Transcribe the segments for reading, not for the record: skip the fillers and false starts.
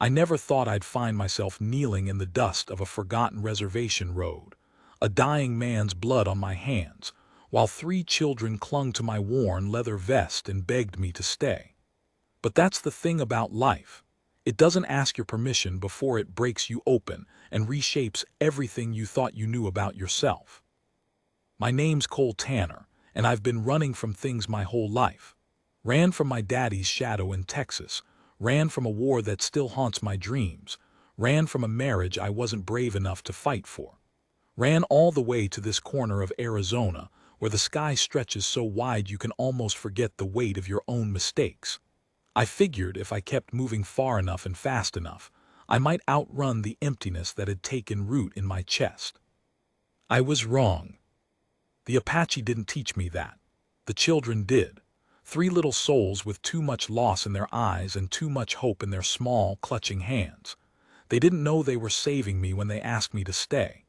I never thought I'd find myself kneeling in the dust of a forgotten reservation road, a dying man's blood on my hands, while 3 children clung to my worn leather vest and begged me to stay. But that's the thing about life. It doesn't ask your permission before it breaks you open and reshapes everything you thought you knew about yourself. My name's Cole Tanner, and I've been running from things my whole life. Ran from my daddy's shadow in Texas, ran from a war that still haunts my dreams, ran from a marriage I wasn't brave enough to fight for. Ran all the way to this corner of Arizona, where the sky stretches so wide you can almost forget the weight of your own mistakes. I figured if I kept moving far enough and fast enough, I might outrun the emptiness that had taken root in my chest. I was wrong. The Apache didn't teach me that. The children did. 3 little souls with too much loss in their eyes and too much hope in their small, clutching hands. They didn't know they were saving me when they asked me to stay.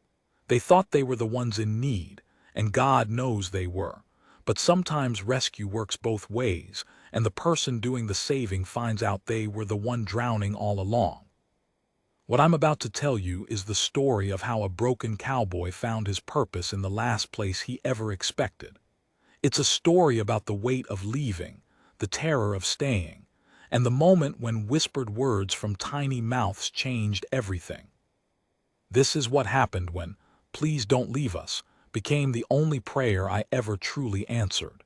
They thought they were the ones in need, and God knows they were. But sometimes rescue works both ways, and the person doing the saving finds out they were the one drowning all along. What I'm about to tell you is the story of how a broken cowboy found his purpose in the last place he ever expected. It's a story about the weight of leaving, the terror of staying, and the moment when whispered words from tiny mouths changed everything. This is what happened when "Please don't leave us" became the only prayer I ever truly answered.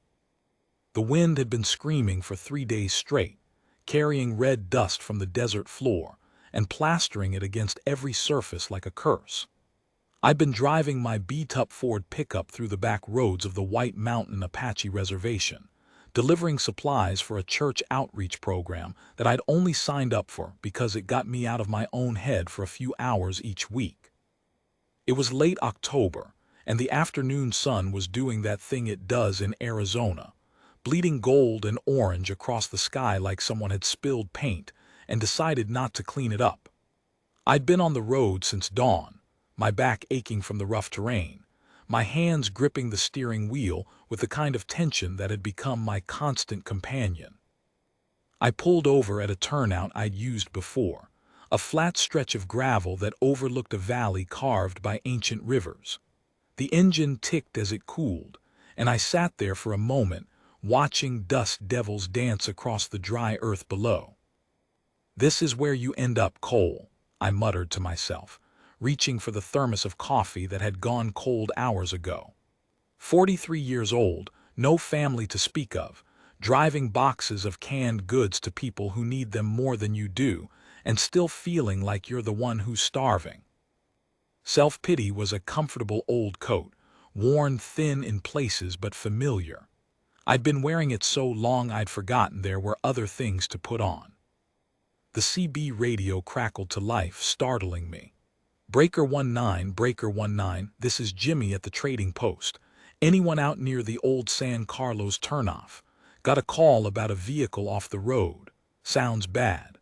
The wind had been screaming for 3 days straight, carrying red dust from the desert floor and plastering it against every surface like a curse. I'd been driving my beat-up Ford pickup through the back roads of the White Mountain Apache Reservation, delivering supplies for a church outreach program that I'd only signed up for because it got me out of my own head for a few hours each week. It was late October, and the afternoon sun was doing that thing it does in Arizona, bleeding gold and orange across the sky like someone had spilled paint and decided not to clean it up. I'd been on the road since dawn, my back aching from the rough terrain, my hands gripping the steering wheel with the kind of tension that had become my constant companion. I pulled over at a turnout I'd used before, a flat stretch of gravel that overlooked a valley carved by ancient rivers. The engine ticked as it cooled, and I sat there for a moment, watching dust devils dance across the dry earth below. "This is where you end up, Cole," I muttered to myself, reaching for the thermos of coffee that had gone cold hours ago. 43 years old, no family to speak of, driving boxes of canned goods to people who need them more than you do, and still feeling like you're the one who's starving. Self-pity was a comfortable old coat, worn thin in places but familiar. I'd been wearing it so long I'd forgotten there were other things to put on. The CB radio crackled to life, startling me. "Breaker 19, Breaker 19, this is Jimmy at the trading post. Anyone out near the old San Carlos turnoff? Got a call about a vehicle off the road. Sounds bad."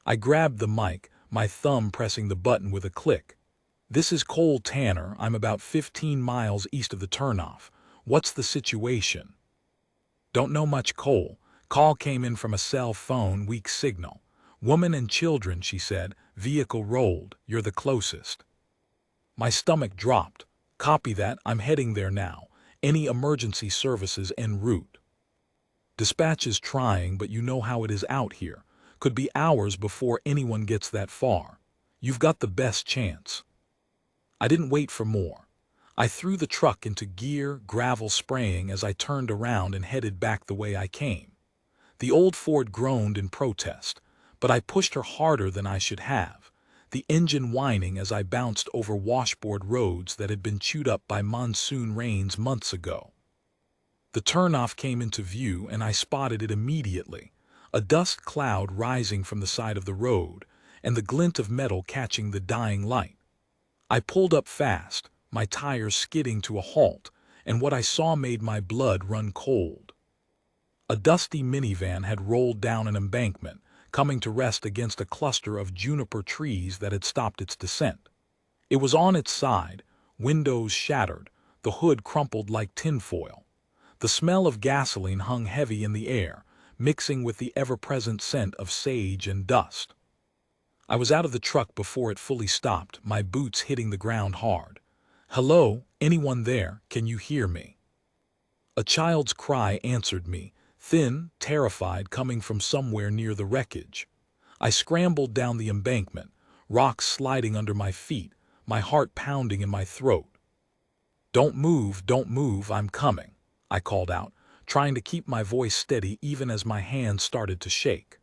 I grabbed the mic, my thumb pressing the button with a click. "This is Cole Tanner. I'm about 15 miles east of the turnoff. What's the situation?" "Don't know much, Cole. Call came in from a cell phone, weak signal. Woman and children," she said. "Vehicle rolled. You're the closest." My stomach dropped. "Copy that. I'm heading there now. Any emergency services en route." "Dispatch is trying, but you know how it is out here. Could be hours before anyone gets that far. You've got the best chance." I didn't wait for more. I threw the truck into gear, gravel spraying as I turned around and headed back the way I came. The old Ford groaned in protest, but I pushed her harder than I should have, the engine whining as I bounced over washboard roads that had been chewed up by monsoon rains months ago. The turnoff came into view and I spotted it immediately, a dust cloud rising from the side of the road and the glint of metal catching the dying light. I pulled up fast, my tires skidding to a halt, and what I saw made my blood run cold. A dusty minivan had rolled down an embankment, coming to rest against a cluster of juniper trees that had stopped its descent. It was on its side, windows shattered, the hood crumpled like tinfoil. The smell of gasoline hung heavy in the air, mixing with the ever-present scent of sage and dust. I was out of the truck before it fully stopped, my boots hitting the ground hard. "Hello, anyone there? Can you hear me?" A child's cry answered me, thin, terrified, coming from somewhere near the wreckage. I scrambled down the embankment, rocks sliding under my feet, my heart pounding in my throat. Don't move, I'm coming," I called out, trying to keep my voice steady even as my hands started to shake.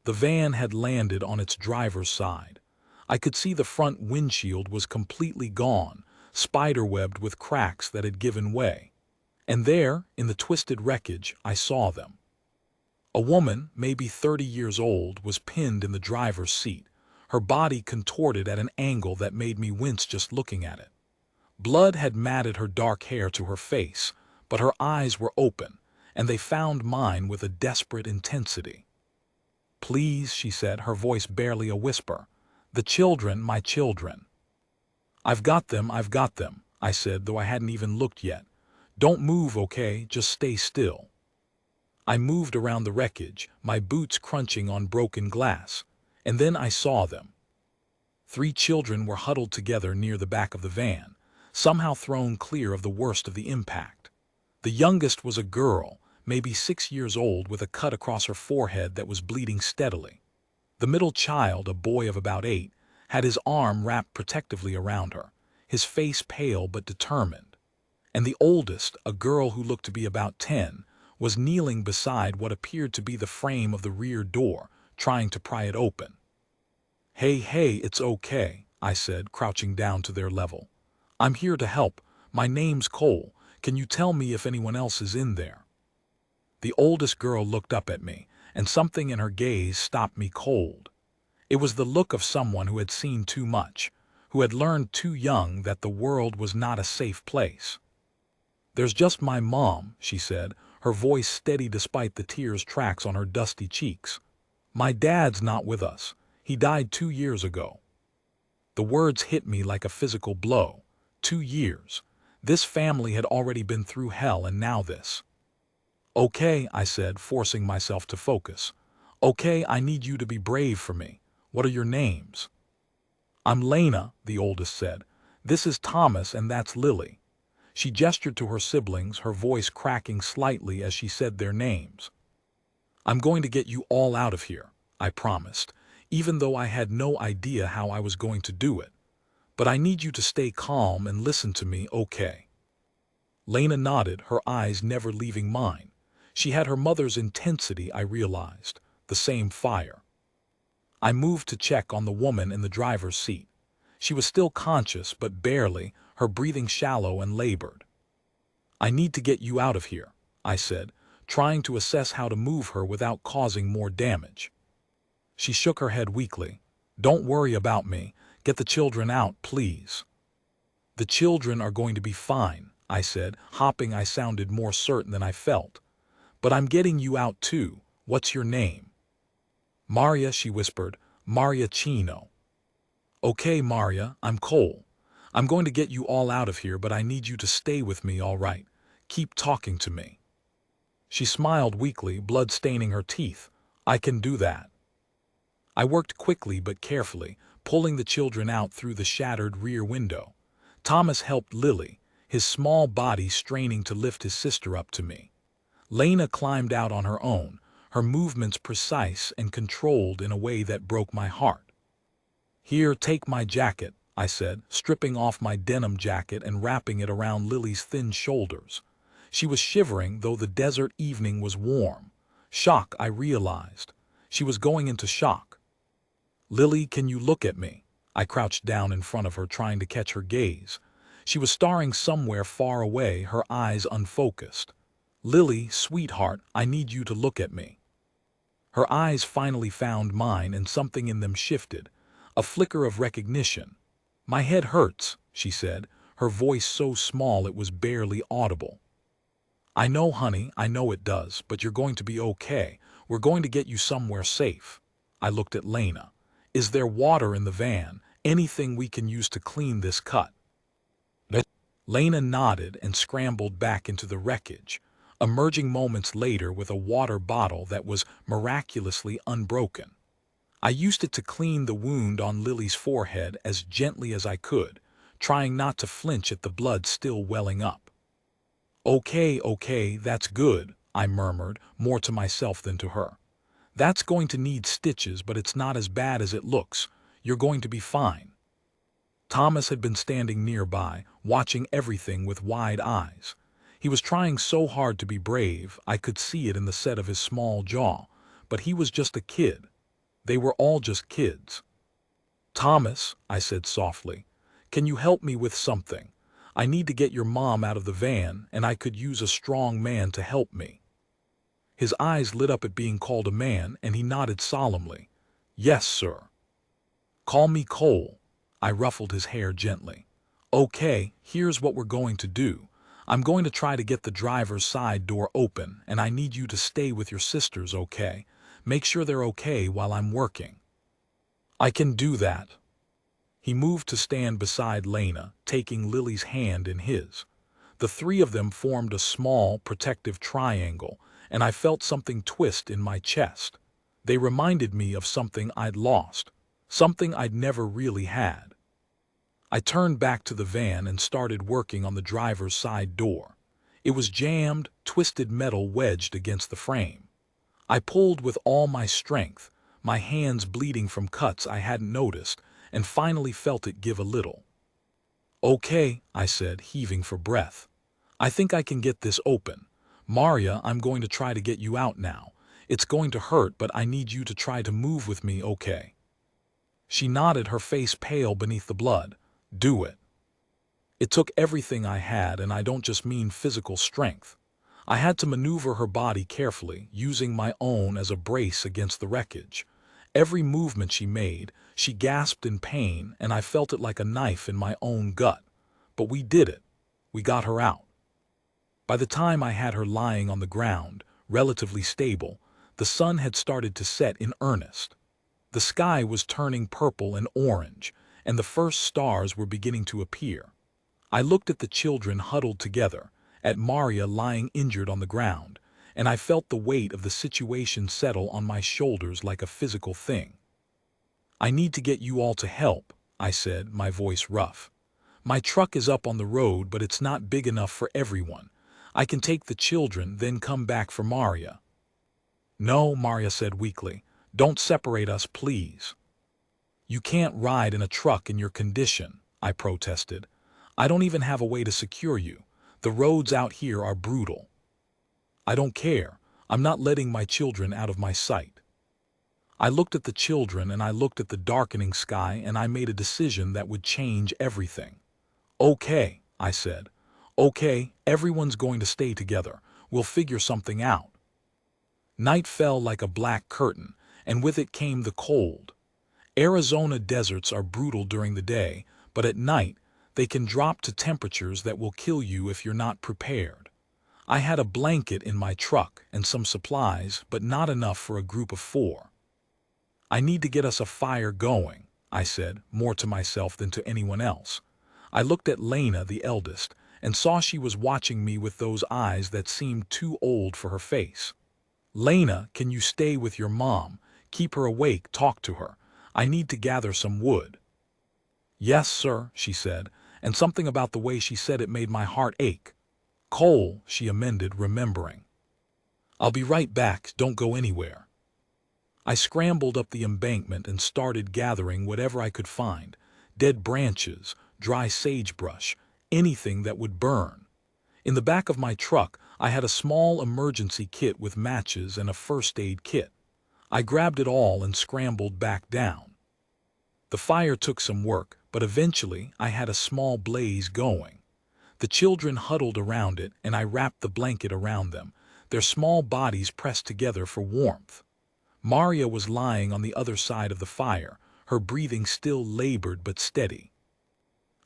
The van had landed on its driver's side. I could see the front windshield was completely gone, spiderwebbed with cracks that had given way. And there, in the twisted wreckage, I saw them. A woman, maybe 30 years old, was pinned in the driver's seat, her body contorted at an angle that made me wince just looking at it. Blood had matted her dark hair to her face, but her eyes were open, and they found mine with a desperate intensity. "Please," she said, her voice barely a whisper. "The children, my children." I've got them," I said, though I hadn't even looked yet. "Don't move, okay? Just stay still." I moved around the wreckage, my boots crunching on broken glass, and then I saw them. 3 children were huddled together near the back of the van, somehow thrown clear of the worst of the impact. The youngest was a girl, maybe 6 years old, with a cut across her forehead that was bleeding steadily. The middle child, a boy of about 8, had his arm wrapped protectively around her, his face pale but determined. And the oldest, a girl who looked to be about 10, was kneeling beside what appeared to be the frame of the rear door, trying to pry it open. Hey, it's okay," I said, crouching down to their level. "I'm here to help. My name's Cole. Can you tell me if anyone else is in there?" The oldest girl looked up at me, and something in her gaze stopped me cold. It was the look of someone who had seen too much, who had learned too young that the world was not a safe place. "There's just my mom," she said, her voice steady despite the tears tracks on her dusty cheeks. "My dad's not with us. He died 2 years ago." The words hit me like a physical blow. 2 years. This family had already been through hell, and now this. "Okay," I said, forcing myself to focus. "Okay, I need you to be brave for me. What are your names?" "I'm Lena," the oldest said. "This is Thomas, and that's Lily." She gestured to her siblings, her voice cracking slightly as she said their names. "I'm going to get you all out of here," I promised, even though I had no idea how I was going to do it. "But I need you to stay calm and listen to me, okay?" Lena nodded, her eyes never leaving mine. She had her mother's intensity, I realized, the same fire. I moved to check on the woman in the driver's seat. She was still conscious, but barely, her breathing shallow and labored. "I need to get you out of here," I said, trying to assess how to move her without causing more damage. She shook her head weakly. "Don't worry about me. Get the children out, please." "The children are going to be fine," I said, hopping. I sounded more certain than I felt. "But I'm getting you out too. What's your name?" "Maria," she whispered. "Maria Chino." "Okay, Maria, I'm Cole. I'm going to get you all out of here, but I need you to stay with me, all right? Keep talking to me." She smiled weakly, blood staining her teeth. "I can do that." I worked quickly but carefully, pulling the children out through the shattered rear window. Thomas helped Lily, his small body straining to lift his sister up to me. Lena climbed out on her own, her movements precise and controlled in a way that broke my heart. "Here, take my jacket," I said, stripping off my denim jacket and wrapping it around Lily's thin shoulders. She was shivering, though the desert evening was warm. Shock, I realized. She was going into shock. "Lily, can you look at me?" I crouched down in front of her, trying to catch her gaze. She was staring somewhere far away, her eyes unfocused. "Lily, sweetheart, I need you to look at me." Her eyes finally found mine, and something in them shifted, a flicker of recognition. "My head hurts," she said, her voice so small it was barely audible. "I know, honey, I know it does, but you're going to be okay. We're going to get you somewhere safe." I looked at Lena. "Is there water in the van? Anything we can use to clean this cut?" Lena nodded and scrambled back into the wreckage, emerging moments later with a water bottle that was miraculously unbroken. I used it to clean the wound on Lily's forehead as gently as I could, trying not to flinch at the blood still welling up. Okay, okay, that's good, I murmured, more to myself than to her. That's going to need stitches, but it's not as bad as it looks. You're going to be fine. Thomas had been standing nearby, watching everything with wide eyes. He was trying so hard to be brave, I could see it in the set of his small jaw, but he was just a kid. They were all just kids. Thomas, I said softly, can you help me with something? I need to get your mom out of the van, and I could use a strong man to help me. His eyes lit up at being called a man, and he nodded solemnly. Yes, sir. Call me Cole. I ruffled his hair gently. Okay, here's what we're going to do. I'm going to try to get the driver's side door open, and I need you to stay with your sisters, okay? Make sure they're okay while I'm working. I can do that. He moved to stand beside Lena, taking Lily's hand in his. The three of them formed a small, protective triangle, and I felt something twist in my chest. They reminded me of something I'd lost, something I'd never really had. I turned back to the van and started working on the driver's side door. It was jammed, twisted metal wedged against the frame. I pulled with all my strength, my hands bleeding from cuts I hadn't noticed, and finally felt it give a little. Okay, I said, heaving for breath. I think I can get this open. Maria, I'm going to try to get you out now. It's going to hurt, but I need you to try to move with me, okay? She nodded, her face pale beneath the blood. Do it. It took everything I had, and I don't just mean physical strength. I had to maneuver her body carefully, using my own as a brace against the wreckage. Every movement she made, she gasped in pain, and I felt it like a knife in my own gut. But we did it. We got her out. By the time I had her lying on the ground, relatively stable, the sun had started to set in earnest. The sky was turning purple and orange, and the first stars were beginning to appear. I looked at the children huddled together, at Maria lying injured on the ground, and I felt the weight of the situation settle on my shoulders like a physical thing. I need to get you all to help, I said, my voice rough. My truck is up on the road, but it's not big enough for everyone. I can take the children, then come back for Maria. No, Maria said weakly. Don't separate us, please. You can't ride in a truck in your condition, I protested. I don't even have a way to secure you. The roads out here are brutal. I don't care. I'm not letting my children out of my sight. I looked at the children and I looked at the darkening sky, and I made a decision that would change everything. Okay, I said. Okay, everyone's going to stay together. We'll figure something out. Night fell like a black curtain, and with it came the cold. Arizona deserts are brutal during the day, but at night, they can drop to temperatures that will kill you if you're not prepared. I had a blanket in my truck and some supplies, but not enough for a group of 4. I need to get us a fire going, I said, more to myself than to anyone else. I looked at Lena, the eldest, and saw she was watching me with those eyes that seemed too old for her face. Lena, can you stay with your mom? Keep her awake, talk to her. I need to gather some wood. Yes, sir, she said, and something about the way she said it made my heart ache. Cole, she amended, remembering. I'll be right back, don't go anywhere. I scrambled up the embankment and started gathering whatever I could find, dead branches, dry sagebrush, anything that would burn. In the back of my truck, I had a small emergency kit with matches and a first aid kit. I grabbed it all and scrambled back down. The fire took some work, but eventually I had a small blaze going. The children huddled around it, and I wrapped the blanket around them, their small bodies pressed together for warmth. Maria was lying on the other side of the fire, her breathing still labored but steady.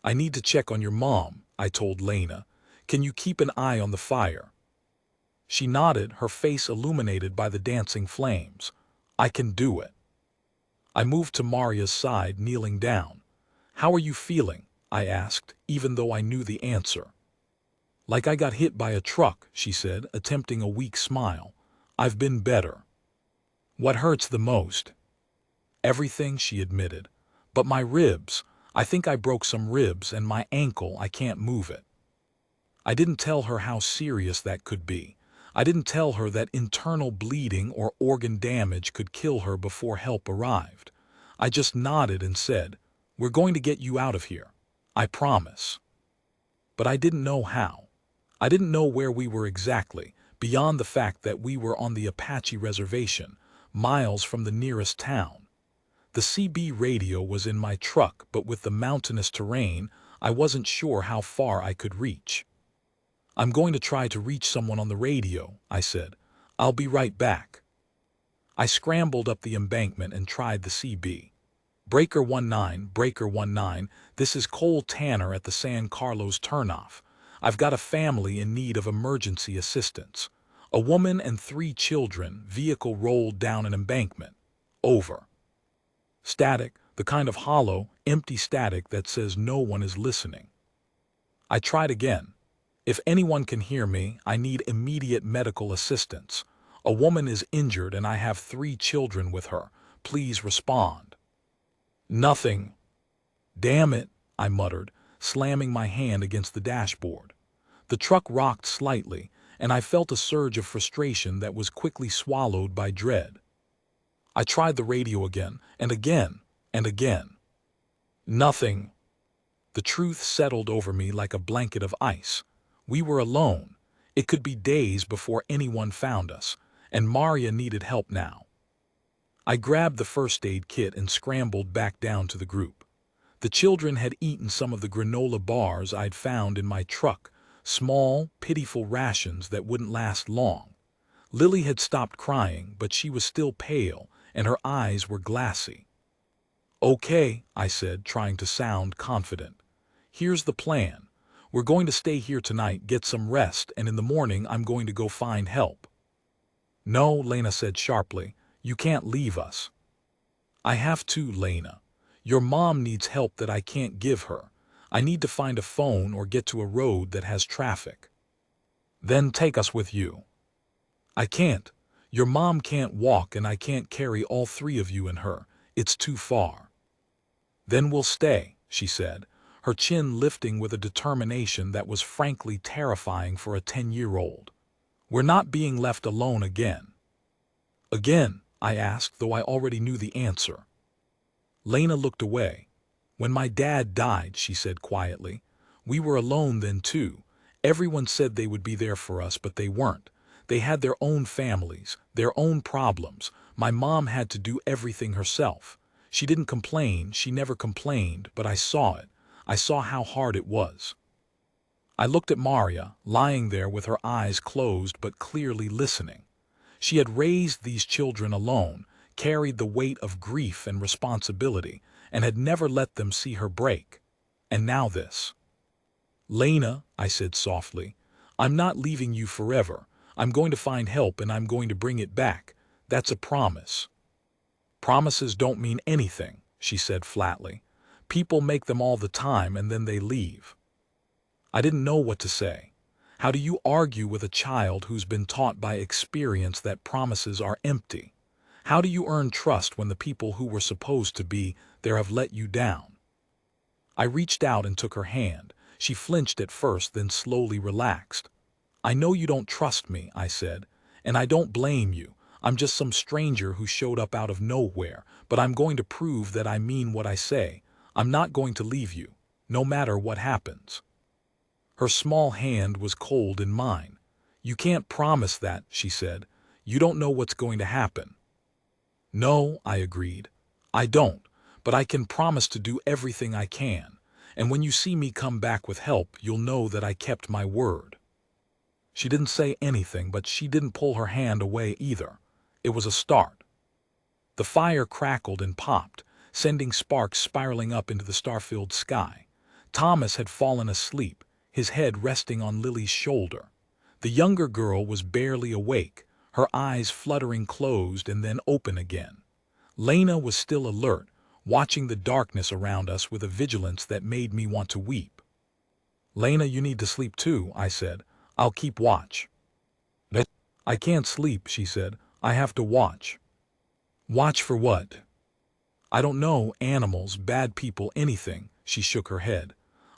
I need to check on your mom, I told Lena. Can you keep an eye on the fire? She nodded, her face illuminated by the dancing flames. I can do it. I moved to Maria's side, kneeling down. How are you feeling? I asked, even though I knew the answer. Like I got hit by a truck, she said, attempting a weak smile. I've been better. What hurts the most? Everything, she admitted. But my ribs, I think I broke some ribs, and my ankle, I can't move it. I didn't tell her how serious that could be. I didn't tell her that internal bleeding or organ damage could kill her before help arrived. I just nodded and said, "We're going to get you out of here. I promise." But I didn't know how. I didn't know where we were exactly, beyond the fact that we were on the Apache reservation, miles from the nearest town. The CB radio was in my truck, but with the mountainous terrain, I wasn't sure how far I could reach. "I'm going to try to reach someone on the radio," I said. "I'll be right back." I scrambled up the embankment and tried the CB. "Breaker 19, Breaker 19, this is Cole Tanner at the San Carlos turnoff. I've got a family in need of emergency assistance. A woman and 3 children, vehicle rolled down an embankment. Over." Static, the kind of hollow, empty static that says no one is listening. I tried again. "If anyone can hear me, I need immediate medical assistance. A woman is injured and I have 3 children with her. Please respond." Nothing. "Damn it," I muttered, slamming my hand against the dashboard. The truck rocked slightly, and I felt a surge of frustration that was quickly swallowed by dread. I tried the radio again, and again, and again. Nothing. The truth settled over me like a blanket of ice. We were alone. It could be days before anyone found us, and Maria needed help now. I grabbed the first aid kit and scrambled back down to the group. The children had eaten some of the granola bars I'd found in my truck, small, pitiful rations that wouldn't last long. Lily had stopped crying, but she was still pale, and her eyes were glassy. "Okay," I said, trying to sound confident. "Here's the plan. We're going to stay here tonight, get some rest, and in the morning I'm going to go find help." "No," Lena said sharply. "You can't leave us." "I have to, Lena. Your mom needs help that I can't give her. I need to find a phone or get to a road that has traffic." "Then take us with you." "I can't. Your mom can't walk and I can't carry all 3 of you and her. It's too far." "Then we'll stay," she said, her chin lifting with a determination that was frankly terrifying for a 10-year-old. "We're not being left alone again." "Again?" I asked, though I already knew the answer. Lena looked away. "When my dad died," she said quietly, "we were alone then too. Everyone said they would be there for us, but they weren't. They had their own families, their own problems. My mom had to do everything herself. She didn't complain, she never complained, but I saw it. I saw how hard it was." I looked at Maria, lying there with her eyes closed but clearly listening. She had raised these children alone, carried the weight of grief and responsibility, and had never let them see her break. And now this. "Lena," I said softly, "I'm not leaving you forever. I'm going to find help and I'm going to bring it back. That's a promise." "Promises don't mean anything," she said flatly. "People make them all the time and then they leave." I didn't know what to say. How do you argue with a child who's been taught by experience that promises are empty? How do you earn trust when the people who were supposed to be there have let you down? I reached out and took her hand. She flinched at first, then slowly relaxed. "I know you don't trust me," I said, "and I don't blame you. I'm just some stranger who showed up out of nowhere, but I'm going to prove that I mean what I say. I'm not going to leave you, no matter what happens." Her small hand was cold in mine. "You can't promise that," she said. "You don't know what's going to happen." "No," I agreed. "I don't, but I can promise to do everything I can. And when you see me come back with help, you'll know that I kept my word." She didn't say anything, but she didn't pull her hand away either. It was a start. The fire crackled and popped, sending sparks spiraling up into the star-filled sky. Thomas had fallen asleep, his head resting on Lily's shoulder. The younger girl was barely awake, her eyes fluttering closed and then open again. Lena was still alert, watching the darkness around us with a vigilance that made me want to weep. "Lena, you need to sleep too," I said. "I'll keep watch." "I can't sleep," she said. "I have to watch." "Watch for what?" I don't know animals, bad people, anything, she shook her head.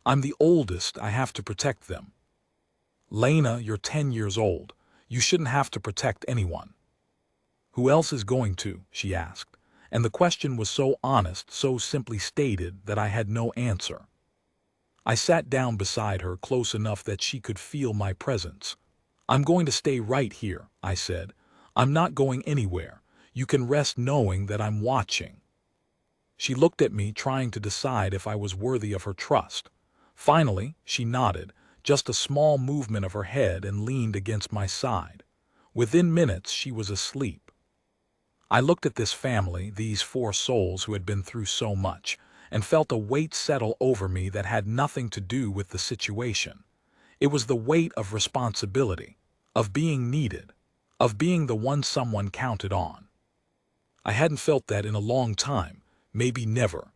I'm the oldest, I have to protect them. Lena, you're 10 years old. You shouldn't have to protect anyone. Who else is going to? She asked. And the question was so honest, so simply stated, that I had no answer. I sat down beside her, close enough that she could feel my presence. I'm going to stay right here, I said. I'm not going anywhere. You can rest knowing that I'm watching. She looked at me, trying to decide if I was worthy of her trust. Finally, she nodded, just a small movement of her head, and leaned against my side. Within minutes, she was asleep. I looked at this family, these 4 souls who had been through so much, and felt a weight settle over me that had nothing to do with the situation. It was the weight of responsibility, of being needed, of being the one someone counted on. I hadn't felt that in a long time, maybe never.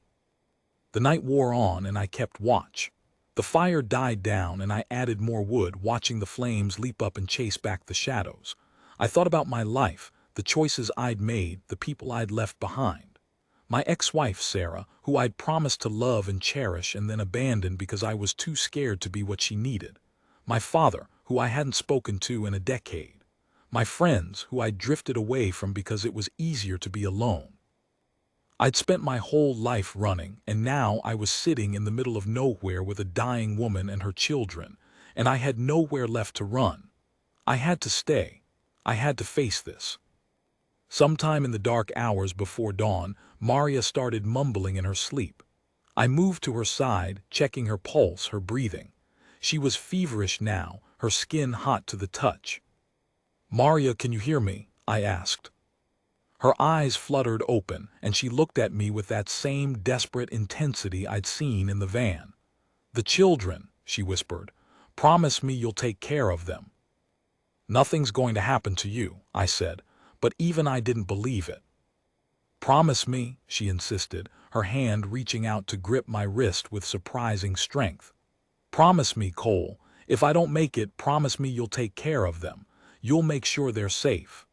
The night wore on and I kept watch. The fire died down and I added more wood, watching the flames leap up and chase back the shadows. I thought about my life, the choices I'd made, the people I'd left behind. My ex-wife, Sarah, who I'd promised to love and cherish and then abandoned because I was too scared to be what she needed. My father, who I hadn't spoken to in a decade. My friends, who I'd drifted away from because it was easier to be alone. I'd spent my whole life running, and now I was sitting in the middle of nowhere with a dying woman and her children, and I had nowhere left to run. I had to stay. I had to face this. Sometime in the dark hours before dawn, Maria started mumbling in her sleep. I moved to her side, checking her pulse, her breathing. She was feverish now, her skin hot to the touch. "Maria, can you hear me?" I asked. Her eyes fluttered open, and she looked at me with that same desperate intensity I'd seen in the van. "The children," she whispered. "Promise me you'll take care of them." "Nothing's going to happen to you," I said, but even I didn't believe it. "Promise me," she insisted, her hand reaching out to grip my wrist with surprising strength. "Promise me, Cole. If I don't make it, promise me you'll take care of them. You'll make sure they're safe."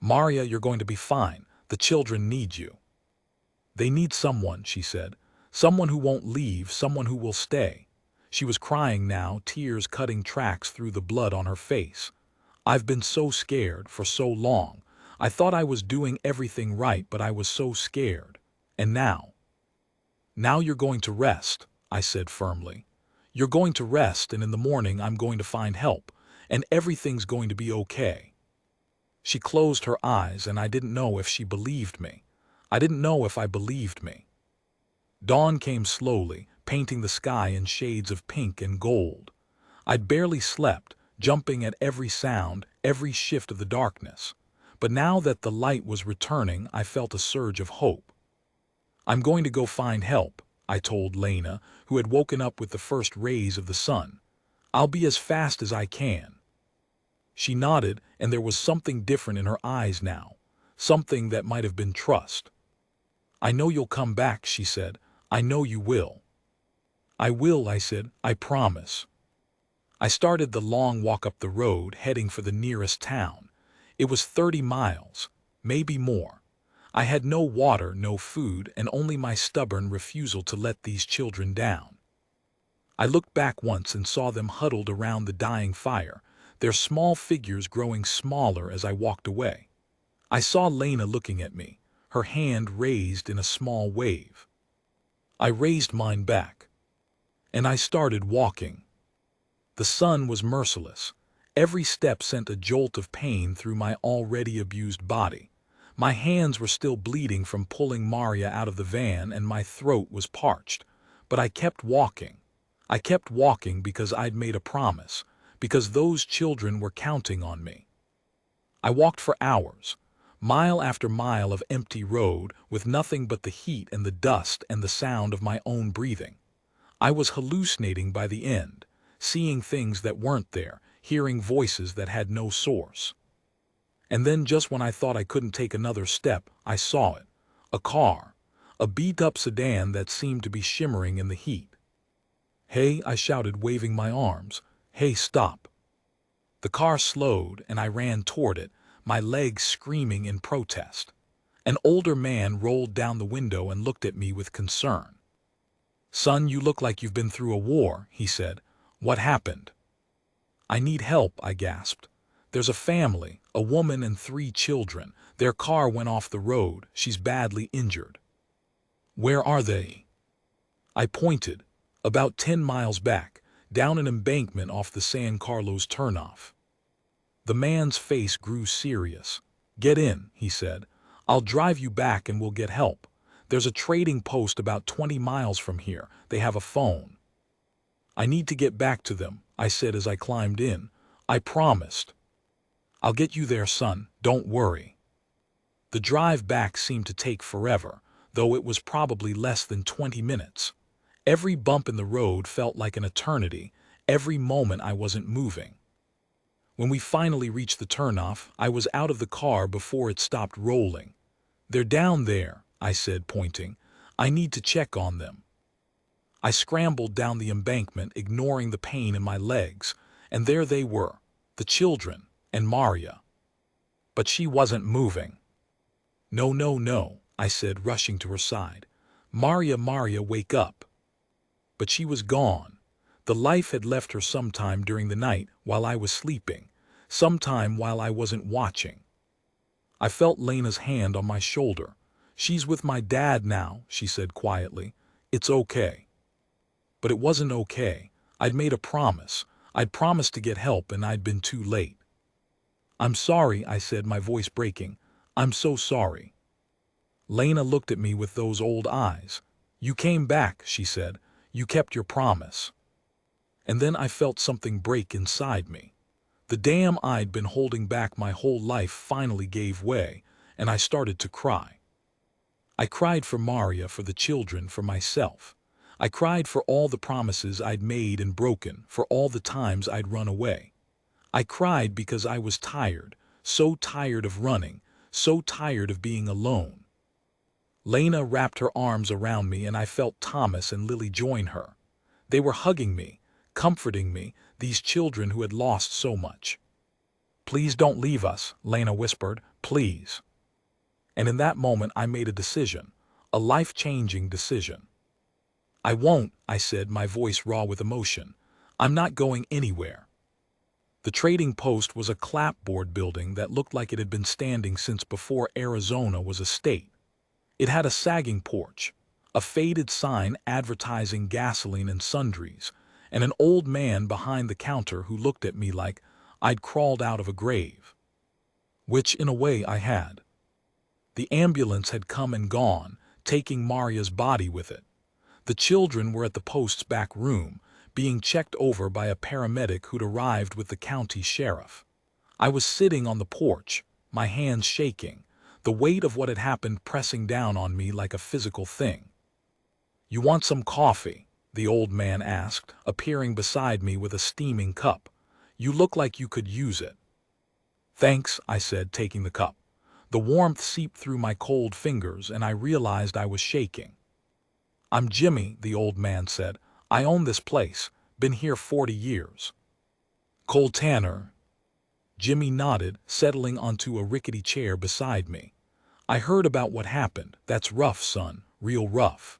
"Maria, you're going to be fine. The children need you." "They need someone," she said. "Someone who won't leave, someone who will stay." She was crying now, tears cutting tracks through the blood on her face. "I've been so scared for so long. I thought I was doing everything right, but I was so scared. And now?" "Now you're going to rest," I said firmly. "You're going to rest, and in the morning I'm going to find help, and everything's going to be okay." She closed her eyes, and I didn't know if she believed me. I didn't know if I believed me. Dawn came slowly, painting the sky in shades of pink and gold. I'd barely slept, jumping at every sound, every shift of the darkness. But now that the light was returning, I felt a surge of hope. "I'm going to go find help," I told Lena, who had woken up with the first rays of the sun. "I'll be as fast as I can." She nodded, and there was something different in her eyes now, something that might have been trust. "I know you'll come back," she said. "I know you will." "I will," I said. "I promise." I started the long walk up the road, heading for the nearest town. It was 30 miles, maybe more. I had no water, no food, and only my stubborn refusal to let these children down. I looked back once and saw them huddled around the dying fire, their small figures growing smaller as I walked away. I saw Lena looking at me, her hand raised in a small wave. I raised mine back. And I started walking. The sun was merciless. Every step sent a jolt of pain through my already abused body. My hands were still bleeding from pulling Maria out of the van, and my throat was parched. But I kept walking. I kept walking because I'd made a promise, because those children were counting on me. I walked for hours, mile after mile of empty road, with nothing but the heat and the dust and the sound of my own breathing. I was hallucinating by the end, seeing things that weren't there, hearing voices that had no source. And then, just when I thought I couldn't take another step, I saw it. A car. A beat-up sedan that seemed to be shimmering in the heat. "Hey," I shouted, waving my arms. "Hey, stop." The car slowed, and I ran toward it, my legs screaming in protest. An older man rolled down the window and looked at me with concern. "Son, you look like you've been through a war," he said. "What happened?" "I need help," I gasped. "There's a family, a woman and 3 children. Their car went off the road. She's badly injured." "Where are they?" I pointed. "About 10 miles back, down an embankment off the San Carlos turnoff." The man's face grew serious. "Get in," he said. "I'll drive you back and we'll get help. There's a trading post about 20 miles from here. They have a phone." "I need to get back to them," I said as I climbed in. "I promised." "I'll get you there, son. Don't worry." The drive back seemed to take forever, though it was probably less than 20 minutes. Every bump in the road felt like an eternity, every moment I wasn't moving. When we finally reached the turnoff, I was out of the car before it stopped rolling. "They're down there," I said, pointing. "I need to check on them." I scrambled down the embankment, ignoring the pain in my legs, and there they were, the children, and Maria. But she wasn't moving. "No, no, no," I said, rushing to her side. "Maria, Maria, wake up." But she was gone. The life had left her sometime during the night while I was sleeping, sometime while I wasn't watching. I felt Lena's hand on my shoulder. "She's with my dad now," she said quietly. "It's okay." But it wasn't okay. I'd made a promise. I'd promised to get help and I'd been too late. "I'm sorry," I said, my voice breaking. "I'm so sorry." Lena looked at me with those old eyes. "You came back," she said. "You kept your promise." And then I felt something break inside me. The dam I'd been holding back my whole life finally gave way, and I started to cry. I cried for Maria, for the children, for myself. I cried for all the promises I'd made and broken, for all the times I'd run away. I cried because I was tired, so tired of running, so tired of being alone. Lena wrapped her arms around me and I felt Thomas and Lily join her. They were hugging me, comforting me, these children who had lost so much. "Please don't leave us," Lena whispered, "please." And in that moment I made a decision, a life-changing decision. "I won't," I said, my voice raw with emotion. "I'm not going anywhere." The trading post was a clapboard building that looked like it had been standing since before Arizona was a state. It had a sagging porch, a faded sign advertising gasoline and sundries, and an old man behind the counter who looked at me like I'd crawled out of a grave. Which, in a way, I had. The ambulance had come and gone, taking Maria's body with it. The children were at the post's back room, being checked over by a paramedic who'd arrived with the county sheriff. I was sitting on the porch, my hands shaking, the weight of what had happened pressing down on me like a physical thing. "You want some coffee?" the old man asked, appearing beside me with a steaming cup. "You look like you could use it." "Thanks," I said, taking the cup. The warmth seeped through my cold fingers and I realized I was shaking. "I'm Jimmy," the old man said. "I own this place, been here 40 years. "Cole Tanner." Jimmy nodded, settling onto a rickety chair beside me. "I heard about what happened. That's rough, son, real rough."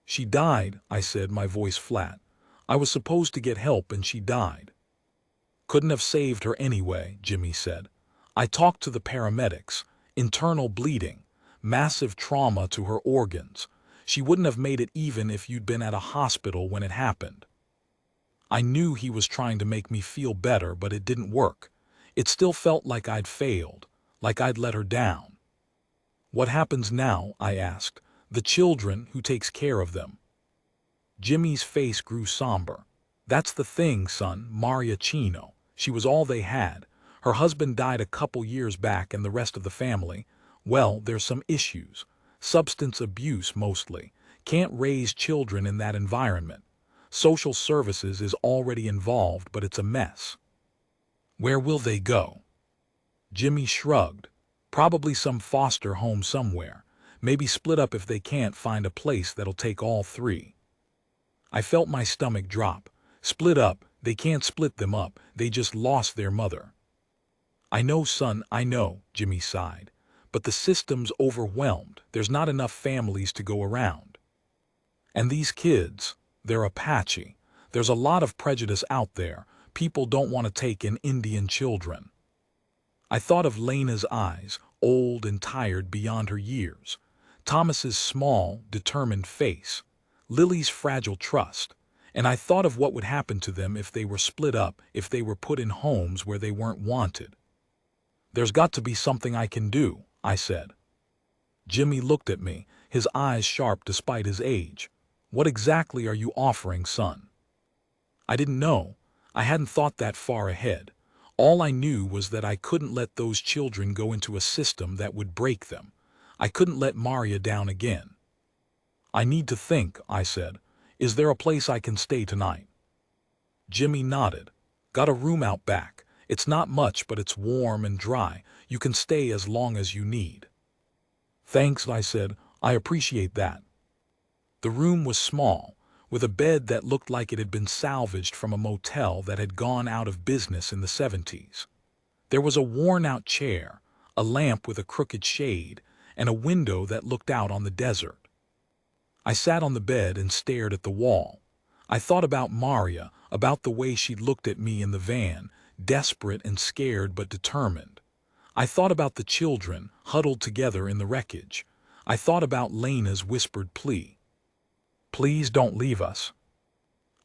"She died," I said, my voice flat. "I was supposed to get help and she died." "Couldn't have saved her anyway," Jimmy said. "I talked to the paramedics. Internal bleeding, massive trauma to her organs. She wouldn't have made it even if you'd been at a hospital when it happened." I knew he was trying to make me feel better, but it didn't work. It still felt like I'd failed, like I'd let her down. "What happens now?" I asked. "The children, who takes care of them?" Jimmy's face grew somber. "That's the thing, son, Maria Chino. She was all they had. Her husband died a couple years back and the rest of the family, well, there's some issues. Substance abuse mostly. Can't raise children in that environment. Social services is already involved, but it's a mess." "Where will they go?" Jimmy shrugged. "Probably some foster home somewhere. Maybe split up if they can't find a place that'll take all 3. I felt my stomach drop. Split up, they can't split them up, they just lost their mother. "I know, son, I know," Jimmy sighed. but the system's overwhelmed. There's not enough families to go around. And these kids, they're Apache. There's a lot of prejudice out there. People don't want to take in Indian children. I thought of Lena's eyes, old and tired beyond her years, Thomas's small, determined face, Lily's fragile trust, and I thought of what would happen to them if they were split up, if they were put in homes where they weren't wanted. "There's got to be something I can do," I said. Jimmy looked at me, his eyes sharp despite his age. "What exactly are you offering, son?" I didn't know. I hadn't thought that far ahead. All I knew was that I couldn't let those children go into a system that would break them. I couldn't let Maria down again. "I need to think," I said. "Is there a place I can stay tonight?" Jimmy nodded. "Got a room out back. It's not much, but it's warm and dry. You can stay as long as you need." "Thanks," I said. "I appreciate that." The room was small, with a bed that looked like it had been salvaged from a motel that had gone out of business in the 70s. There was a worn-out chair, a lamp with a crooked shade, and a window that looked out on the desert. I sat on the bed and stared at the wall. I thought about Maria, about the way she'd looked at me in the van, desperate and scared but determined. I thought about the children, huddled together in the wreckage. I thought about Lena's whispered plea. "Please don't leave us."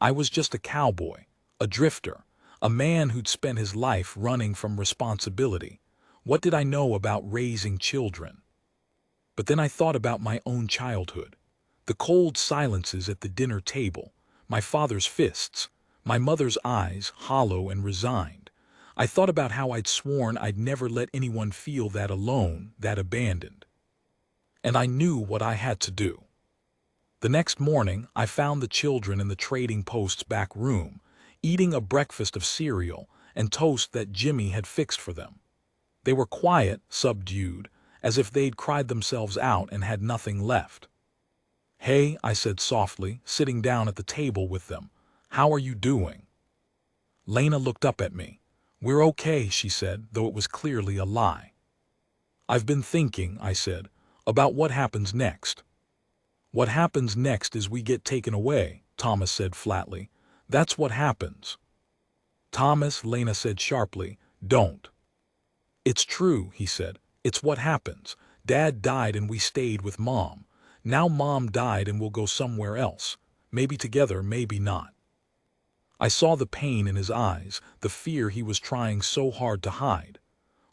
I was just a cowboy, a drifter, a man who'd spent his life running from responsibility. What did I know about raising children? But then I thought about my own childhood. The cold silences at the dinner table, my father's fists, my mother's eyes, hollow and resigned. I thought about how I'd sworn I'd never let anyone feel that alone, that abandoned. And I knew what I had to do. The next morning, I found the children in the trading post's back room, eating a breakfast of cereal and toast that Jimmy had fixed for them. They were quiet, subdued, as if they'd cried themselves out and had nothing left. "Hey," I said softly, sitting down at the table with them. "How are you doing?" Lena looked up at me. "We're okay," she said, though it was clearly a lie. "I've been thinking," I said, "about what happens next." "What happens next is we get taken away," Thomas said flatly. "That's what happens." "Thomas," Lena said sharply, "don't." "It's true," he said. "It's what happens. Dad died and we stayed with Mom. Now Mom died and we'll go somewhere else. Maybe together, maybe not." I saw the pain in his eyes, the fear he was trying so hard to hide.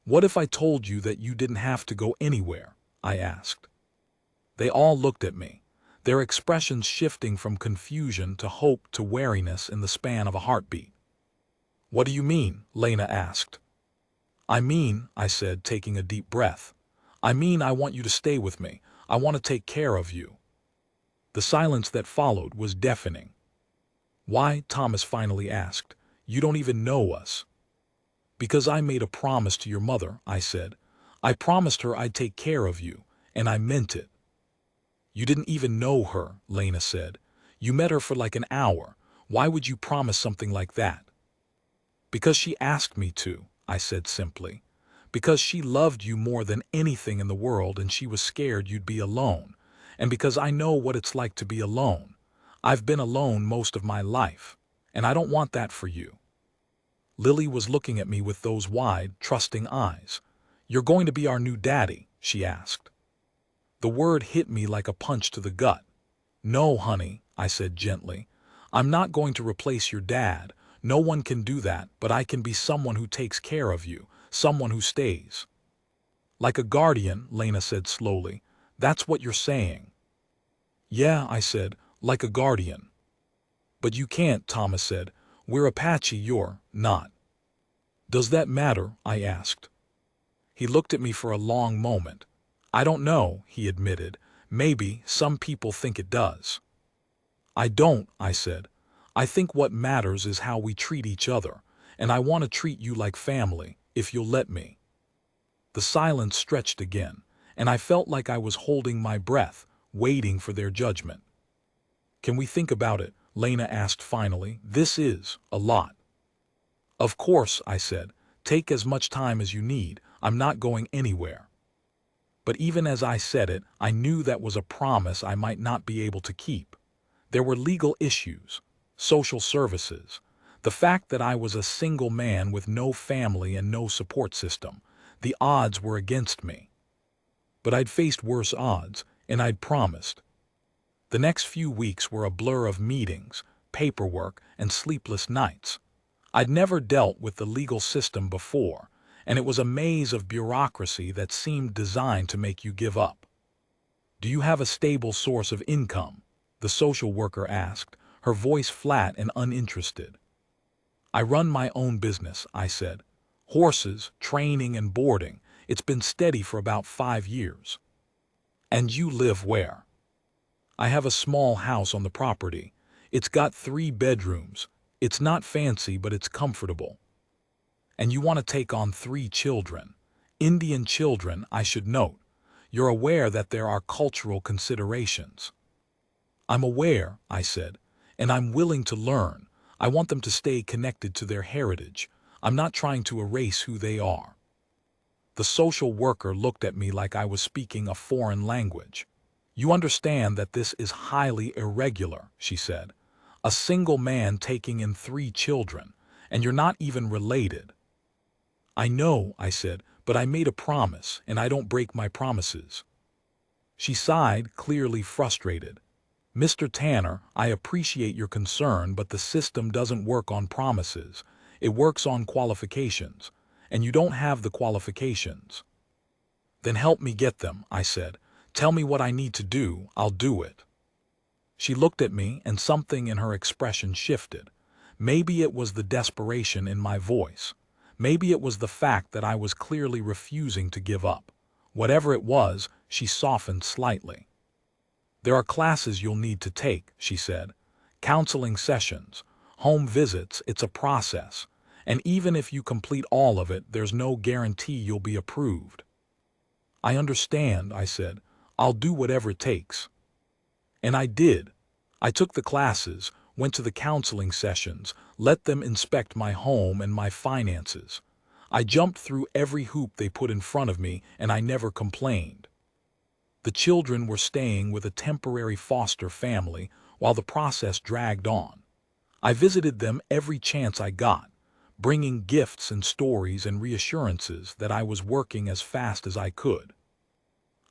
"What if I told you that you didn't have to go anywhere?" I asked. They all looked at me, their expressions shifting from confusion to hope to wariness in the span of a heartbeat. "What do you mean?" Lena asked. "I mean," I said, taking a deep breath, "I mean I want you to stay with me. I want to take care of you." The silence that followed was deafening. "Why?" Thomas finally asked. "You don't even know us." "Because I made a promise to your mother," I said. "I promised her I'd take care of you, and I meant it." "You didn't even know her," Lena said. "You met her for like an hour. Why would you promise something like that?" "Because she asked me to," I said simply. "Because she loved you more than anything in the world and she was scared you'd be alone. And because I know what it's like to be alone. I've been alone most of my life, and I don't want that for you." Lily was looking at me with those wide, trusting eyes. "You're going to be our new daddy?" she asked. The word hit me like a punch to the gut. "No, honey," I said gently. "I'm not going to replace your dad. No one can do that, but I can be someone who takes care of you, someone who stays." "Like a guardian," Lena said slowly. "That's what you're saying." "Yeah," I said, "like a guardian." "But you can't," Thomas said. "We're Apache, you're not." "Does that matter?" I asked. He looked at me for a long moment. "I don't know," he admitted. "Maybe some people think it does." "I don't," I said. "I think what matters is how we treat each other, and I want to treat you like family, if you'll let me." The silence stretched again, and I felt like I was holding my breath, waiting for their judgment. "Can we think about it?" Lena asked finally. "This is a lot." "Of course," I said. "Take as much time as you need. I'm not going anywhere." But even as I said it, I knew that was a promise I might not be able to keep. There were legal issues, social services, the fact that I was a single man with no family and no support system. The odds were against me. But I'd faced worse odds, and I'd promised. The next few weeks were a blur of meetings, paperwork, and sleepless nights. I'd never dealt with the legal system before, and it was a maze of bureaucracy that seemed designed to make you give up. "Do you have a stable source of income?" the social worker asked, her voice flat and uninterested. "I run my own business," I said. "Horses, training, and boarding. It's been steady for about 5 years." "And you live where?" "I have a small house on the property. It's got 3 bedrooms. It's not fancy, but it's comfortable." "And you want to take on 3 children. Indian children, I should note. You're aware that there are cultural considerations." "I'm aware," I said, "and I'm willing to learn. I want them to stay connected to their heritage. I'm not trying to erase who they are." The social worker looked at me like I was speaking a foreign language. "You understand that this is highly irregular," she said. "A single man taking in 3 children, and you're not even related." "I know," I said, "but I made a promise, and I don't break my promises." She sighed, clearly frustrated. "Mr. Tanner, I appreciate your concern, but the system doesn't work on promises. It works on qualifications, and you don't have the qualifications." "Then help me get them," I said. "Tell me what I need to do, I'll do it." She looked at me, and something in her expression shifted. Maybe it was the desperation in my voice. Maybe it was the fact that I was clearly refusing to give up. Whatever it was, she softened slightly. "There are classes you'll need to take," she said. "Counseling sessions, home visits, it's a process. And even if you complete all of it, there's no guarantee you'll be approved." "I understand," I said. "I'll do whatever it takes." And I did. I took the classes, went to the counseling sessions, let them inspect my home and my finances. I jumped through every hoop they put in front of me, and I never complained. The children were staying with a temporary foster family while the process dragged on. I visited them every chance I got, bringing gifts and stories and reassurances that I was working as fast as I could.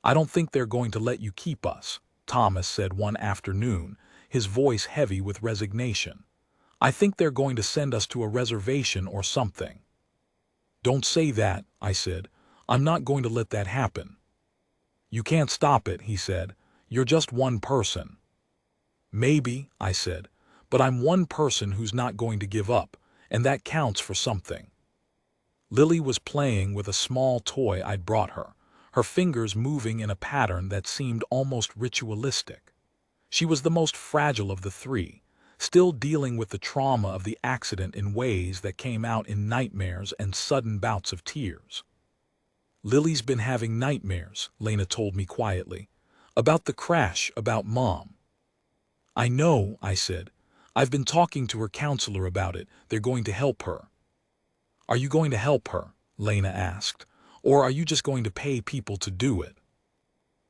"I don't think they're going to let you keep us," Thomas said one afternoon, his voice heavy with resignation. "I think they're going to send us to a reservation or something." "Don't say that," I said. "I'm not going to let that happen." "You can't stop it," he said. "You're just one person." "Maybe," I said, "but I'm one person who's not going to give up, and that counts for something." Lily was playing with a small toy I'd brought her, her fingers moving in a pattern that seemed almost ritualistic. She was the most fragile of the 3, still dealing with the trauma of the accident in ways that came out in nightmares and sudden bouts of tears. "Lily's been having nightmares," Lena told me quietly. "About the crash, about Mom." "I know," I said. "I've been talking to her counselor about it. They're going to help her." "Are you going to help her?" Lena asked. "Or are you just going to pay people to do it?"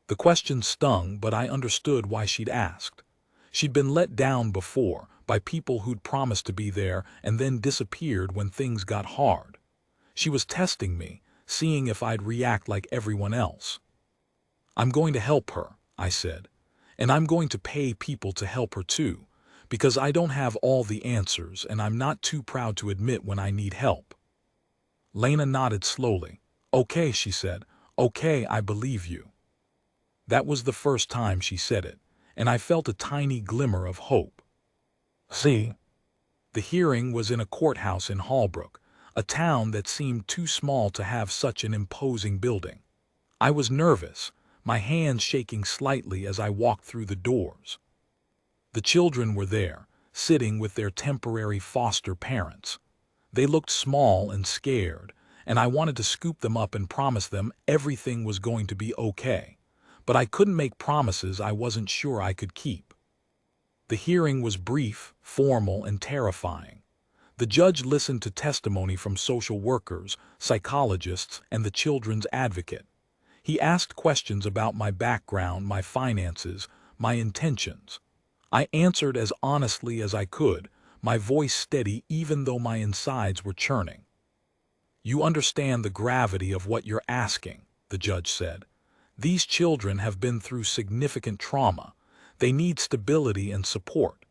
The question stung, but I understood why she'd asked. She'd been let down before by people who'd promised to be there and then disappeared when things got hard. She was testing me, seeing if I'd react like everyone else. "I'm going to help her," I said. "And I'm going to pay people to help her too, because I don't have all the answers and I'm not too proud to admit when I need help." Lena nodded slowly. "Okay," she said. "Okay, I believe you." That was the first time she said it, and I felt a tiny glimmer of hope. See? The hearing was in a courthouse in Hallbrook, a town that seemed too small to have such an imposing building. I was nervous, my hands shaking slightly as I walked through the doors. The children were there, sitting with their temporary foster parents. They looked small and scared, and I wanted to scoop them up and promise them everything was going to be okay. But I couldn't make promises I wasn't sure I could keep. The hearing was brief, formal, and terrifying. The judge listened to testimony from social workers, psychologists, and the children's advocate. He asked questions about my background, my finances, my intentions. I answered as honestly as I could, my voice steady even though my insides were churning. "You understand the gravity of what you're asking," the judge said. "These children have been through significant trauma. They need stability and support.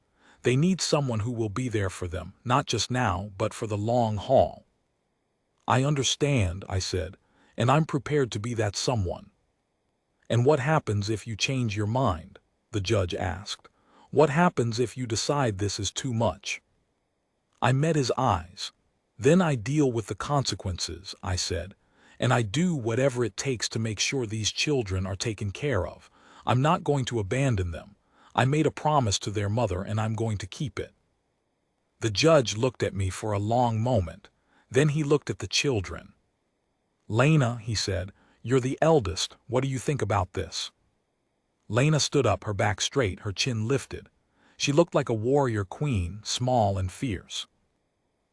They need someone who will be there for them, not just now, but for the long haul." "I understand," I said, "and I'm prepared to be that someone." "And what happens if you change your mind?" the judge asked. "What happens if you decide this is too much?" I met his eyes. "Then I deal with the consequences," I said, "and I do whatever it takes to make sure these children are taken care of. I'm not going to abandon them. I made a promise to their mother and I'm going to keep it." The judge looked at me for a long moment. Then he looked at the children. "Lena," he said, "you're the eldest. What do you think about this?" Lena stood up, her back straight, her chin lifted. She looked like a warrior queen, small and fierce.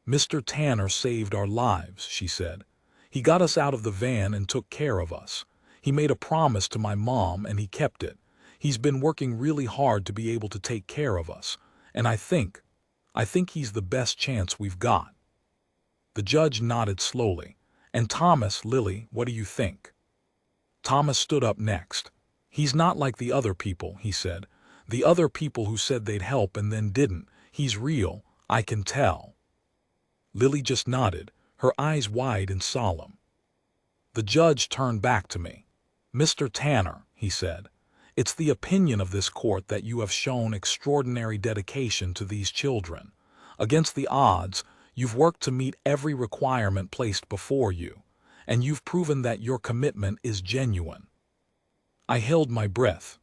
"Mr. Tanner saved our lives," she said. "He got us out of the van and took care of us. He made a promise to my mom and he kept it. He's been working really hard to be able to take care of us. And I think he's the best chance we've got." The judge nodded slowly. "And Thomas, Lily, what do you think?" Thomas stood up next. "He's not like the other people," he said. "The other people who said they'd help and then didn't. He's real, I can tell." Lily just nodded, her eyes wide and solemn. The judge turned back to me. "Mr. Tanner," he said, "it's the opinion of this court that you have shown extraordinary dedication to these children. Against the odds, you've worked to meet every requirement placed before you, and you've proven that your commitment is genuine." I held my breath.